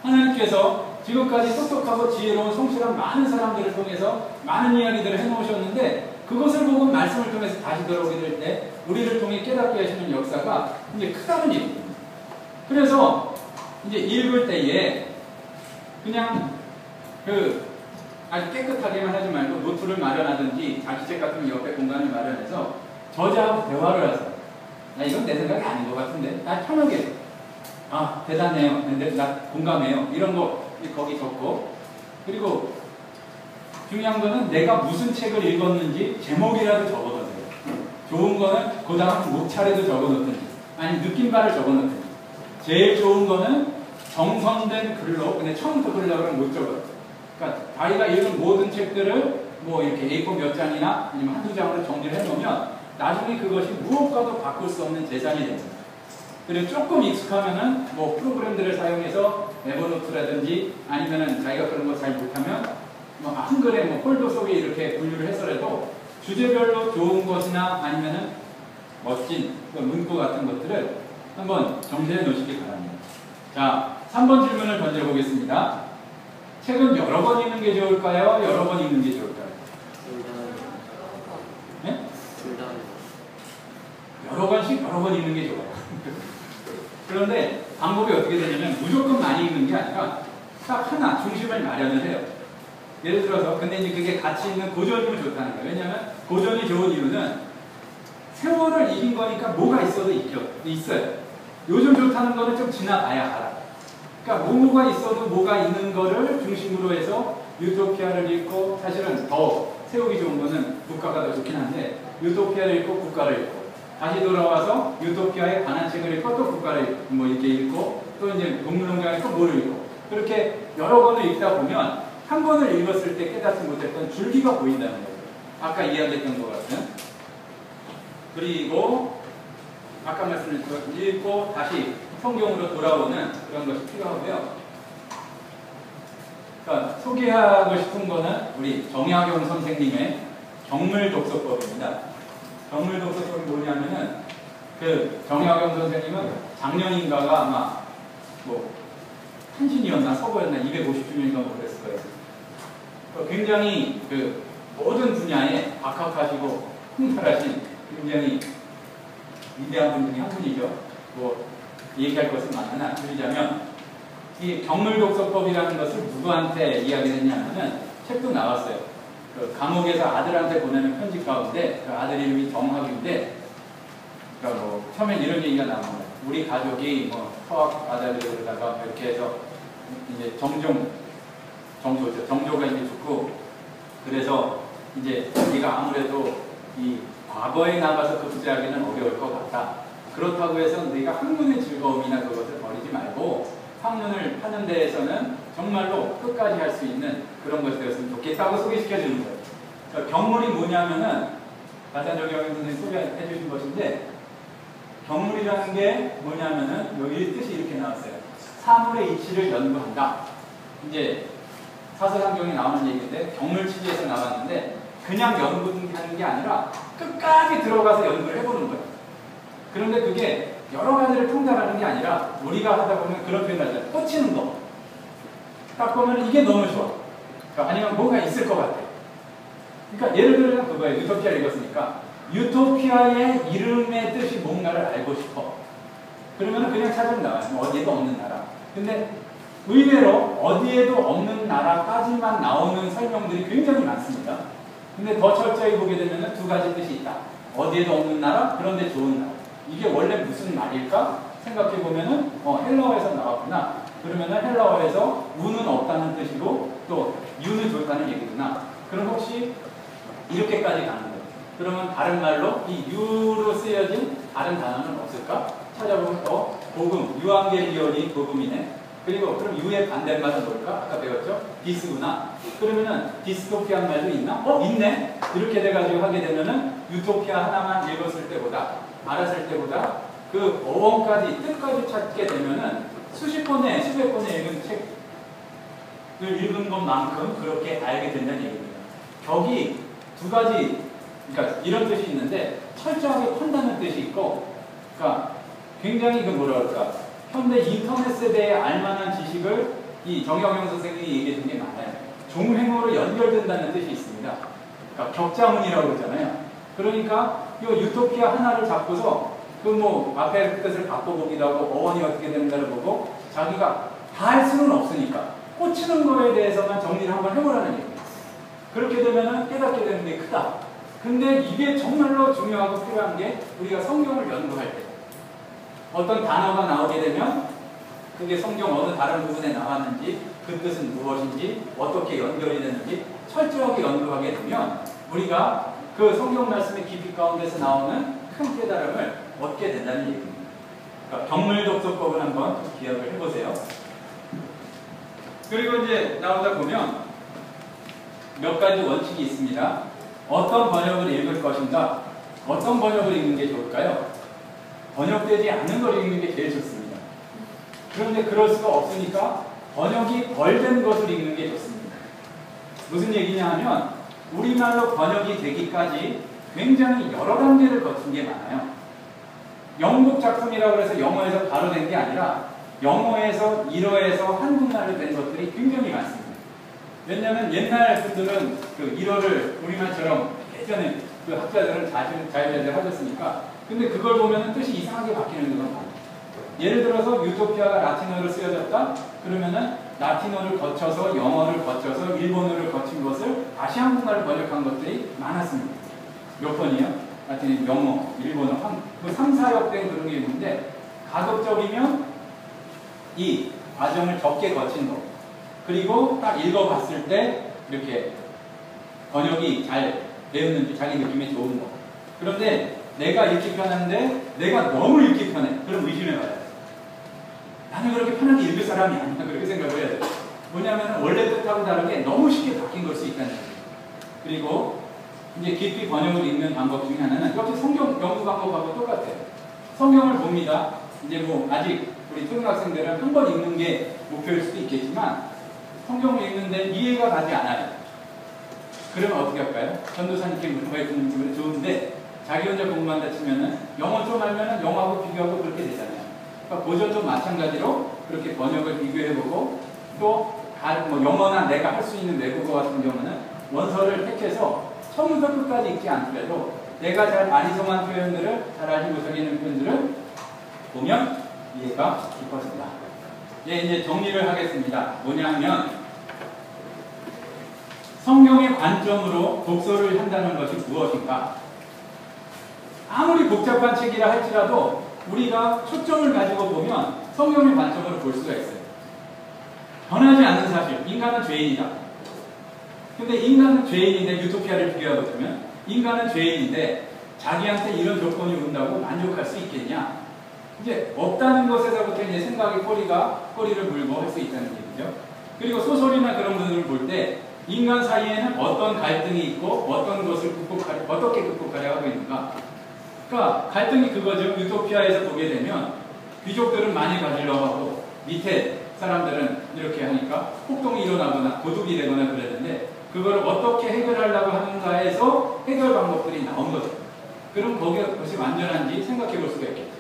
하나님께서 지금까지 똑똑하고 지혜로운 성실한 많은 사람들을 통해서 많은 이야기들을 해놓으셨는데 그것을 보고 말씀을 통해서 다시 돌아오게 될 때 우리를 통해 깨닫게 하시는 역사가 이제 크다는 얘기입니다. 그래서 이제 읽을 때에 그냥 아주 깨끗하게만 하지 말고 노트를 마련하든지 자기 책 같은 옆에 공간을 마련해서 저자하고 대화를 하세요. 나 이건 내 생각이 아닌 것 같은데 나 편하게 대단해요. 근데 나 공감해요. 이런 거 거기 적고 그리고 중요한 거는 내가 무슨 책을 읽었는지 제목이라도 적어놓으세요. 좋은 거는 그 다음 목차례도 적어놓든지 아니 느낀 바를 적어놓든지 제일 좋은 거는 정성된 글로 근데 처음부터 그러려고 하면 못 적어요. 그러니까 자기가 읽은 모든 책들을 뭐 이렇게 A4 몇 장이나 아니면 한두 장으로 정리를 해놓으면 나중에 그것이 무엇과도 바꿀 수 없는 재산이 됩니다. 그리고 조금 익숙하면은 뭐 프로그램들을 사용해서 에버노트라든지 아니면은 자기가 그런 거 잘 못하면 뭐 한글에 뭐 폴더 속에 이렇게 분류를 해서라도 주제별로 좋은 것이나 아니면은 멋진 문구 같은 것들을 한번 정리해 놓으시기 바랍니다. 자, 3번 질문을 던져보겠습니다. 책은 여러 번 읽는 게 좋을까요? 여러 번 읽는 게 좋을까요? 네? 권씩 여러 번 읽는 게 좋아요. 그런데 방법이 어떻게 되냐면 무조건 많이 읽는 게 아니라 딱 하나 중심을 마련을 해요. 예를 들어서 근데 이제 그게 가치 있는 고전이면 좋다는 거예요. 왜냐하면 고전이 좋은 이유는 세월을 이긴 거니까 뭐가 있어도 있어요. 요즘 좋다는 거는 좀 지나가야 알아. 그러니까 뭐가 있어도 뭐가 있는 거를 중심으로 해서 유토피아를 읽고, 사실은 더 세우기 좋은 거는 국가가 더 좋긴 한데 유토피아를 읽고 국가를 읽고 다시 돌아와서 유토피아에 관한 책을 읽고 또 국가를 뭐 이렇게 읽고 또 이제 동물농장을 읽고 뭐를 읽고 그렇게 여러 권을 읽다 보면 한 권을 읽었을 때 깨닫지 못했던 줄기가 보인다는 거예요. 아까 이야기했던 것 같은. 그리고 아까 말씀드린 것 읽고 다시 성경으로 돌아오는 그런 것이 필요하고요. 그러니까 소개하고 싶은 거는 우리 정약용 선생님의 경물독서법입니다. 경물독서법이 뭐냐면은 그 정약용 선생님은 작년인가가 아마 뭐 한신이었나 서거였나 250주년인가 뭐 그랬을 거예요. 굉장히 그 모든 분야에 박학하시고 풍달하신 굉장히 위대한 분 중에 한 분이죠. 뭐 얘기할 것은 많으나 드리자면 이 경물독서법이라는 것을 누구한테 이야기했냐면은 책도 나왔어요. 그 감옥에서 아들한테 보내는 편지 가운데 그 아들 이름이 정학인데 그러니까 뭐 처음엔 이런 얘기가 나옵니다. 우리 가족이 뭐 서학 아들들에다가 이렇게 해서 이제 정조가 이제 죽고 그래서 이제 우리가 아무래도 이 과거에 나가서 급제하기는 어려울 것 같다. 그렇다고 해서 네가 학문의 즐거움이나 그것을 버리지 말고 학문을 하는 데에서는 정말로 끝까지 할 수 있는 그런 것이 되었으면 좋겠다고 소개시켜 주는 거예요. 그러니까 경물이 뭐냐면은 가산정 경영 선생님이 소개해 주신 것인데 경물이라는 게 뭐냐면은 여기 뜻이 이렇게 나왔어요. 사물의 이치를 연구한다. 이제 사서상경에 나오는 얘기인데 경물 취지에서 나왔는데 그냥 연구하는 게 아니라 끝까지 들어가서 연구를 해보는 거예요. 그런데 그게 여러 가지를 통달하는 게 아니라 우리가 하다 보면 그런 표현을 하잖아요. 꽂히는 거. 딱 보면 이게 너무 좋아. 그러니까 아니면 뭐가 있을 것 같아. 그러니까 예를 들면 그거예요. 유토피아를 읽었으니까 유토피아의 이름의 뜻이 뭔가를 알고 싶어. 그러면 그냥 찾으면 나와요. 어디에도 없는 나라. 근데 의외로 어디에도 없는 나라까지만 나오는 설명들이 굉장히 많습니다. 근데 더 철저히 보게 되면 두 가지 뜻이 있다. 어디에도 없는 나라, 그런데 좋은 나라. 이게 원래 무슨 말일까? 생각해 보면은 헬라어에서 나왔구나. 그러면은 헬라어에서 우는 없다는 뜻이고 또 유는 좋다는 얘기구나. 그럼 혹시 이렇게까지 가는 거예요. 그러면 다른 말로 이 유로 쓰여진 다른 단어는 없을까? 찾아보면 복음, 유앙겔리온이 복음이네. 그리고 그럼 유의 반대말은 뭘까? 아까 배웠죠? 디스구나. 그러면은 디스토피아한 말도 있나? 있네. 이렇게 돼가지고 하게 되면은 유토피아 하나만 읽었을 때보다 알았을 때보다 그 어원까지 뜻까지 찾게 되면은 수십 번에 수백 번에 읽은 책을 읽은 것만큼 그렇게 알게 된다는 얘기입니다. 격이 두 가지, 그러니까 이런 뜻이 있는데 철저하게 판단하는 뜻이 있고, 그러니까 굉장히 그 뭐라 그럴까, 현대 인터넷 세대에 알만한 지식을 이 정영영 선생님이 얘기해 준 게 많아요. 종횡으로 연결된다는 뜻이 있습니다. 그러니까 격자문이라고 그러잖아요. 그러니까 이 유토피아 하나를 잡고서 그 뭐 앞에 뜻을 바꿔보기도 하고 어원이 어떻게 되는가를 보고 자기가 다 할 수는 없으니까 꽂히는 거에 대해서만 정리를 한번 해보라는 얘기입니다. 그렇게 되면은 깨닫게 되는 게 크다. 근데 이게 정말로 중요하고 필요한 게 우리가 성경을 연구할 때 어떤 단어가 나오게 되면 그게 성경 어느 다른 부분에 나왔는지 그 뜻은 무엇인지 어떻게 연결이 되는지 철저하게 연구하게 되면 우리가 그 성경 말씀의 깊이 가운데서 나오는 큰 깨달음을 얻게 된다는 얘기입니다. 그러니까 경물독서법을 한번 기억을 해보세요. 그리고 이제 나오다 보면 몇 가지 원칙이 있습니다. 어떤 번역을 읽을 것인가? 어떤 번역을 읽는 게 좋을까요? 번역되지 않는 걸 읽는 게 제일 좋습니다. 그런데 그럴 수가 없으니까 번역이 덜 된 것을 읽는 게 좋습니다. 무슨 얘기냐 하면 우리말로 번역이 되기까지 굉장히 여러 단계를 거친 게 많아요. 영국 작품이라고 해서 영어에서 바로 된 게 아니라 영어에서 일어에서 한국말로 된 것들이 굉장히 많습니다. 왜냐하면 옛날 분들은 그 일어를 우리말처럼 예전에 그 학자들은 자유자재를 하셨으니까. 근데 그걸 보면 뜻이 이상하게 바뀌는 건 많아요. 예를 들어서 유토피아가 라틴어로 쓰여졌다? 그러면은 라틴어를 거쳐서 영어를 거쳐서 일본어를 거친 것을 다시 한국말로 번역한 것들이 많았습니다. 몇 번이요? 라틴어, 영어, 일본어, 그 3, 4역 된 그런 게 있는데 가급적이면 이 과정을 적게 거친 거 그리고 딱 읽어봤을 때 이렇게 번역이 잘 되었는지 자기 느낌이 좋은 거. 그런데 내가 읽기 편한데 내가 너무 읽기 편해. 그럼 의심해봐야 돼. 나는 그렇게 편하게 읽을 사람이 아니야. 그렇게 생각을 해야 돼. 뭐냐면 원래 뜻하고 다르게 너무 쉽게 바뀐 걸 수 있다는 거예요. 그리고 이제 깊이 번역을 읽는 방법 중에 하나는 역시 성경 연구 방법하고 똑같아요. 성경을 봅니다. 이제 뭐 아직 우리 초등학생들은 한 번 읽는 게 목표일 수도 있겠지만 성경을 읽는데 이해가 가지 않아요. 그러면 어떻게 할까요? 전도사님께 물어봐야 좋은데 자기 혼자 공부한다 치면은 영어 좀 알면은 영어하고 비교하고 그렇게 되잖아요. 그러니까 고전도 마찬가지로 그렇게 번역을 비교해보고 또 뭐 영어나 내가 할 수 있는 외국어 같은 경우는 원서를 택해서 처음부터 끝까지 읽지 않더라도 내가 잘 아리송한 표현들을 잘 알지 못하겠는 표현들을 보면 이해가 깊어진다. 이제 정리를 하겠습니다. 뭐냐면 성경의 관점으로 독서를 한다는 것이 무엇인가? 아무리 복잡한 책이라 할지라도 우리가 초점을 가지고 보면 성경의 관점으로 볼 수가 있어요. 변하지 않는 사실, 인간은 죄인이다. 근데 인간은 죄인인데 유토피아를 비교해보자면 인간은 죄인인데 자기한테 이런 조건이 온다고 만족할 수 있겠냐? 이제 없다는 것에서부터 이제 생각의 꼬리를 물고 할 수 있다는 얘기죠. 그리고 소설이나 그런 분들을 볼 때 인간 사이에는 어떤 갈등이 있고 어떤 것을 어떻게 극복하려 하고 있는가? 그러니까 갈등이 그거죠. 유토피아에서 보게 되면 귀족들은 많이 가지려고 하고 밑에 사람들은 이렇게 하니까 폭동이 일어나거나 도둑이 되거나 그랬는데 그걸 어떻게 해결하려고 하는가에서 해결 방법들이 나온 거죠. 그럼 그것이 완전한지 생각해 볼 수가 있겠죠.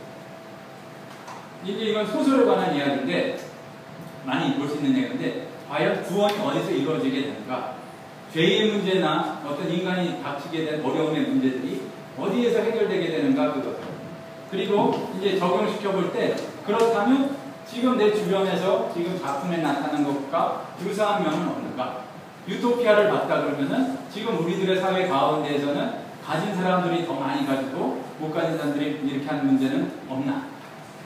이제 이건 소설에 관한 이야기인데 많이 볼 수 있는 얘기인데 과연 구원이 어디서 이루어지게 되는가? 죄의 문제나 어떤 인간이 닥치게 된 어려움의 문제들이 어디에서 해결되게 되는가 그것. 그리고 이제 적용시켜 볼 때 그렇다면 지금 내 주변에서 지금 작품에 나타난 것과 유사한 면은 없는가? 유토피아를 봤다 그러면은 지금 우리들의 사회 가운데에서는 가진 사람들이 더 많이 가지고 못 가진 사람들이 이렇게 하는 문제는 없나?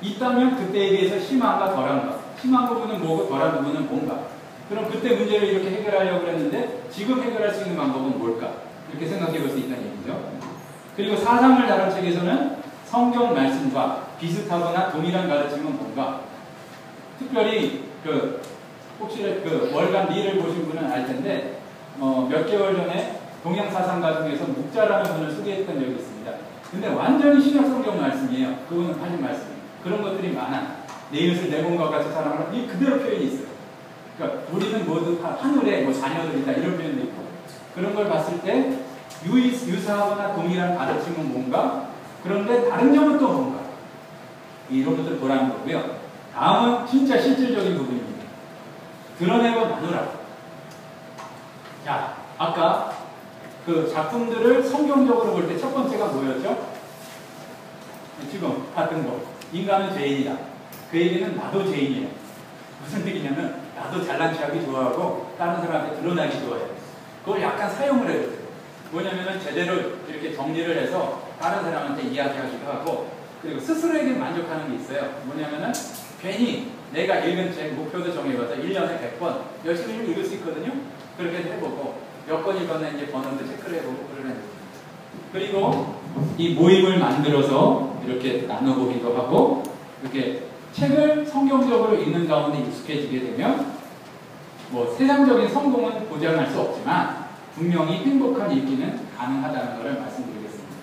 있다면 그때에 비해서 심한가 덜한가? 심한 부분은 뭐고 덜한 부분은 뭔가? 그럼 그때 문제를 이렇게 해결하려고 했는데 지금 해결할 수 있는 방법은 뭘까? 이렇게 생각해 볼 수 있다는 얘기죠. 그리고 사상을 다룬 책에서는 성경 말씀과 비슷하거나 동일한 가르침은 뭔가? 특별히 혹시 월간 리를 보신 분은 알 텐데 몇 개월 전에 동양사상가 중에서 묵자라는 분을 소개했던 적이 있습니다. 근데 완전히 신약 성경 말씀이에요. 그분은 하신 말씀이에요. 그런 것들이 많아. 내 이웃을 내 몸과 같이 사랑하라. 이 그대로 표현이 있어요. 그러니까 우리는 모두 다 하늘의 자녀들이다 이런 표현도 있고 그런 걸 봤을 때 유사하거나 동일한 가르침은 뭔가? 그런데 다른 점은 또 뭔가? 이런 것들 보라는 거고요. 다음은 진짜 실질적인 부분입니다. 드러내고 나누라. 자, 아까 그 작품들을 성경적으로 볼 때 첫 번째가 뭐였죠? 지금 봤던 거. 인간은 죄인이다. 그 얘기는 나도 죄인이에요. 무슨 얘기냐면 나도 잘난 체하기 좋아하고 다른 사람한테 드러나기 좋아해요. 그걸 약간 사용을 해도 돼요. 뭐냐면은 제대로 이렇게 정리를 해서 다른 사람한테 이야기하기도 하고 그리고 스스로에게 만족하는 게 있어요. 뭐냐면은 괜히 내가 읽은 책 목표도 정해봐서 1년에 100번 열심히 읽을 수 있거든요. 그렇게 해보고 몇 번 읽었는지 번호도 체크를 해보고 그러는 거예요. 그리고 이 모임을 만들어서 이렇게 나눠보기도 하고 이렇게 책을 성경적으로 읽는 가운데 익숙해지게 되면 뭐 세상적인 성공은 보장할 수 없지만 분명히 행복한 읽기는 가능하다는 것을 말씀드리겠습니다.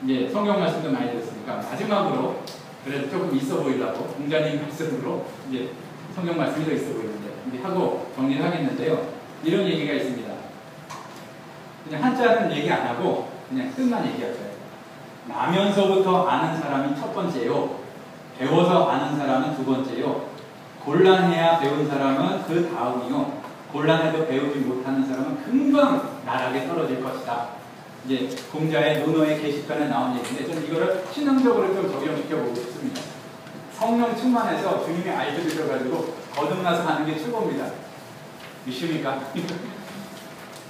이제 성경 말씀도 많이 들었으니까 마지막으로 그래도 조금 있어 보이려고 공자님 말씀으로 이제 성경 말씀이 더 있어 보이는데 이제 하고 정리를 하겠는데요. 이런 얘기가 있습니다. 그냥 한자는 얘기 안 하고 그냥 뜻만 얘기할까요? 나면서부터 아는 사람이 첫 번째요. 배워서 아는 사람은 두 번째요. 곤란해야 배운 사람은 그 다음이요. 곤란해도 배우지 못하는 사람은 금방 나락에 떨어질 것이다. 이제 공자의 논어의 게시판에 나온 얘기인데 저는 이거를 신앙적으로 좀 적용시켜 보고 싶습니다. 성령 충만해서 주님의 알도 들어가지고 거듭나서 가는 게 최고입니다. 믿습니까?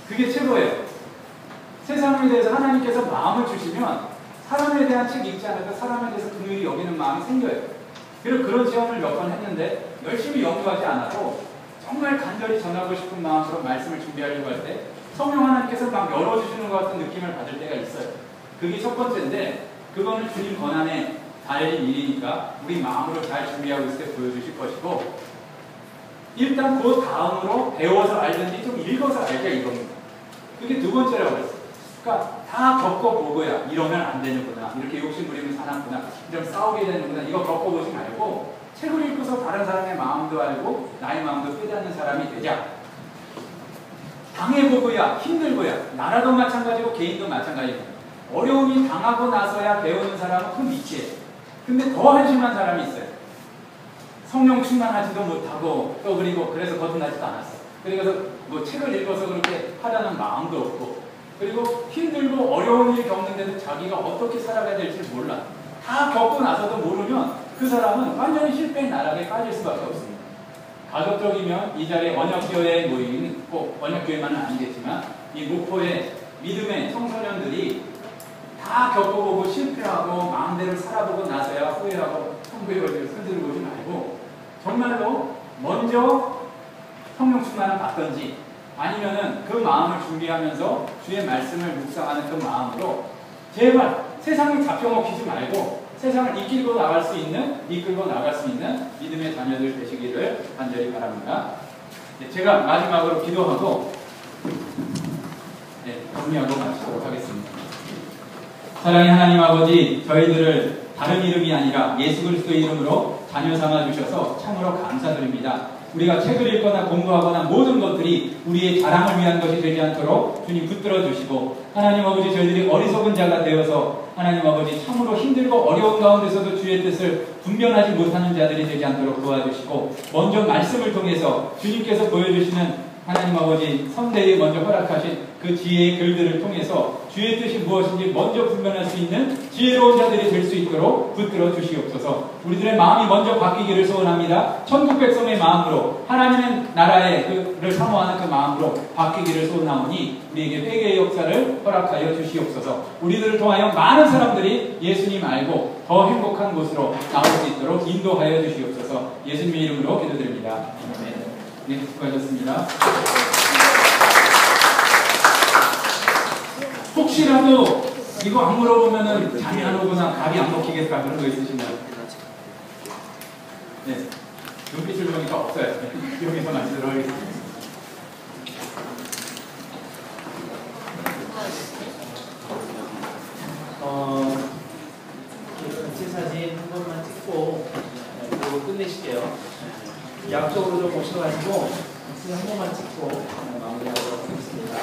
그게 최고예요. 세상에 대해서 하나님께서 마음을 주시면 사람에 대한 책 읽지 않아도 사람에 대해서 긍휼히 여기는 마음이 생겨요. 그리고 그런 체험을 몇 번 했는데 열심히 연구하지 않아도 정말 간절히 전하고 싶은 마음으로 말씀을 준비하려고 할 때 성령 하나님께서 막 열어주시는 것 같은 느낌을 받을 때가 있어요. 그게 첫 번째인데 그거는 주님 권한에 달린 일이니까 우리 마음으로 잘 준비하고 있을 때 보여주실 것이고 일단 그 다음으로 배워서 알든지 좀 읽어서 알자 이겁니다. 그게 두 번째라고 했어요. 그러니까 다 겪어보고야 이러면 안 되는구나. 이렇게 욕심 부리면 사나구나. 이러면 싸우게 되는구나. 이거 겪어보지 말고 책을 읽고서 다른 사람의 마음도 알고 나의 마음도 깨닫는 사람이 되자. 당해보고야 힘들고야 나라도 마찬가지고 개인도 마찬가지입니다. 어려움이 당하고 나서야 배우는 사람은 큰 미치예요. 근데 더 한심한 사람이 있어요. 성령 충만하지도 못하고 또 그리고 그래서 거듭나지도 않았어요. 그래서 뭐 책을 읽어서 그렇게 하라는 마음도 없고 그리고 힘들고 어려운 일을 겪는데도 자기가 어떻게 살아가야 될지 몰라. 다 겪고 나서도 모르면 그 사람은 완전히 실패의 나락에 빠질 수밖에 없습니다. 가급적이면 이 자리에 언약교회 모임, 꼭 언약교회만은 아니겠지만 이 목포의 믿음의 청소년들이 다 겪어보고 실패하고 마음대로 살아보고 나서야 후회하고 성부의 손들고 오지 말고 정말로 먼저 성령 충만을 받든지 아니면은 그 마음을 준비하면서 주의 말씀을 묵상하는 그 마음으로 제발 세상에 잡혀먹히지 말고 세상을 이끌고 나갈 수 있는 믿음의 자녀들 되시기를 간절히 바랍니다. 제가 마지막으로 기도하고 정리하고 마치도록 하겠습니다. 사랑의 하나님 아버지, 저희들을 다른 이름이 아니라 예수 그리스도의 이름으로 자녀 삼아 주셔서 참으로 감사드립니다. 우리가 책을 읽거나 공부하거나 모든 것들이 우리의 자랑을 위한 것이 되지 않도록 주님 붙들어 주시고 하나님 아버지 저희들이 어리석은 자가 되어서 하나님 아버지 참으로 힘들고 어려운 가운데서도 주의 뜻을 분별하지 못하는 자들이 되지 않도록 도와주시고 먼저 말씀을 통해서 주님께서 보여주시는 하나님 아버지 선대에 먼저 허락하신 그 지혜의 글들을 통해서 주의 뜻이 무엇인지 먼저 분별할 수 있는 지혜로운 자들이 될 수 있도록 붙들어 주시옵소서. 우리들의 마음이 먼저 바뀌기를 소원합니다. 천국 백성의 마음으로 하나님의 나라의 그를 사모하는 그 마음으로 바뀌기를 소원하오니 우리에게 회개의 역사를 허락하여 주시옵소서. 우리들을 통하여 많은 사람들이 예수님 알고 더 행복한 곳으로 나올 수 있도록 인도하여 주시옵소서. 예수님의 이름으로 기도드립니다. 네, 수고하셨습니다. 혹시라도 이거 안 물어보면은 잠이 안 오거나 밥이 안 먹히겠다 그런 거 있으신가요? 네, 눈빛을 보니까 없어요. 여기서 마치도록 하겠습니다. 단체 사진 한 번만 찍고 그리고 끝내실게요. 양쪽으로 좀 오셔가지고 사진 한 번만 찍고 마무리하도록 하겠습니다.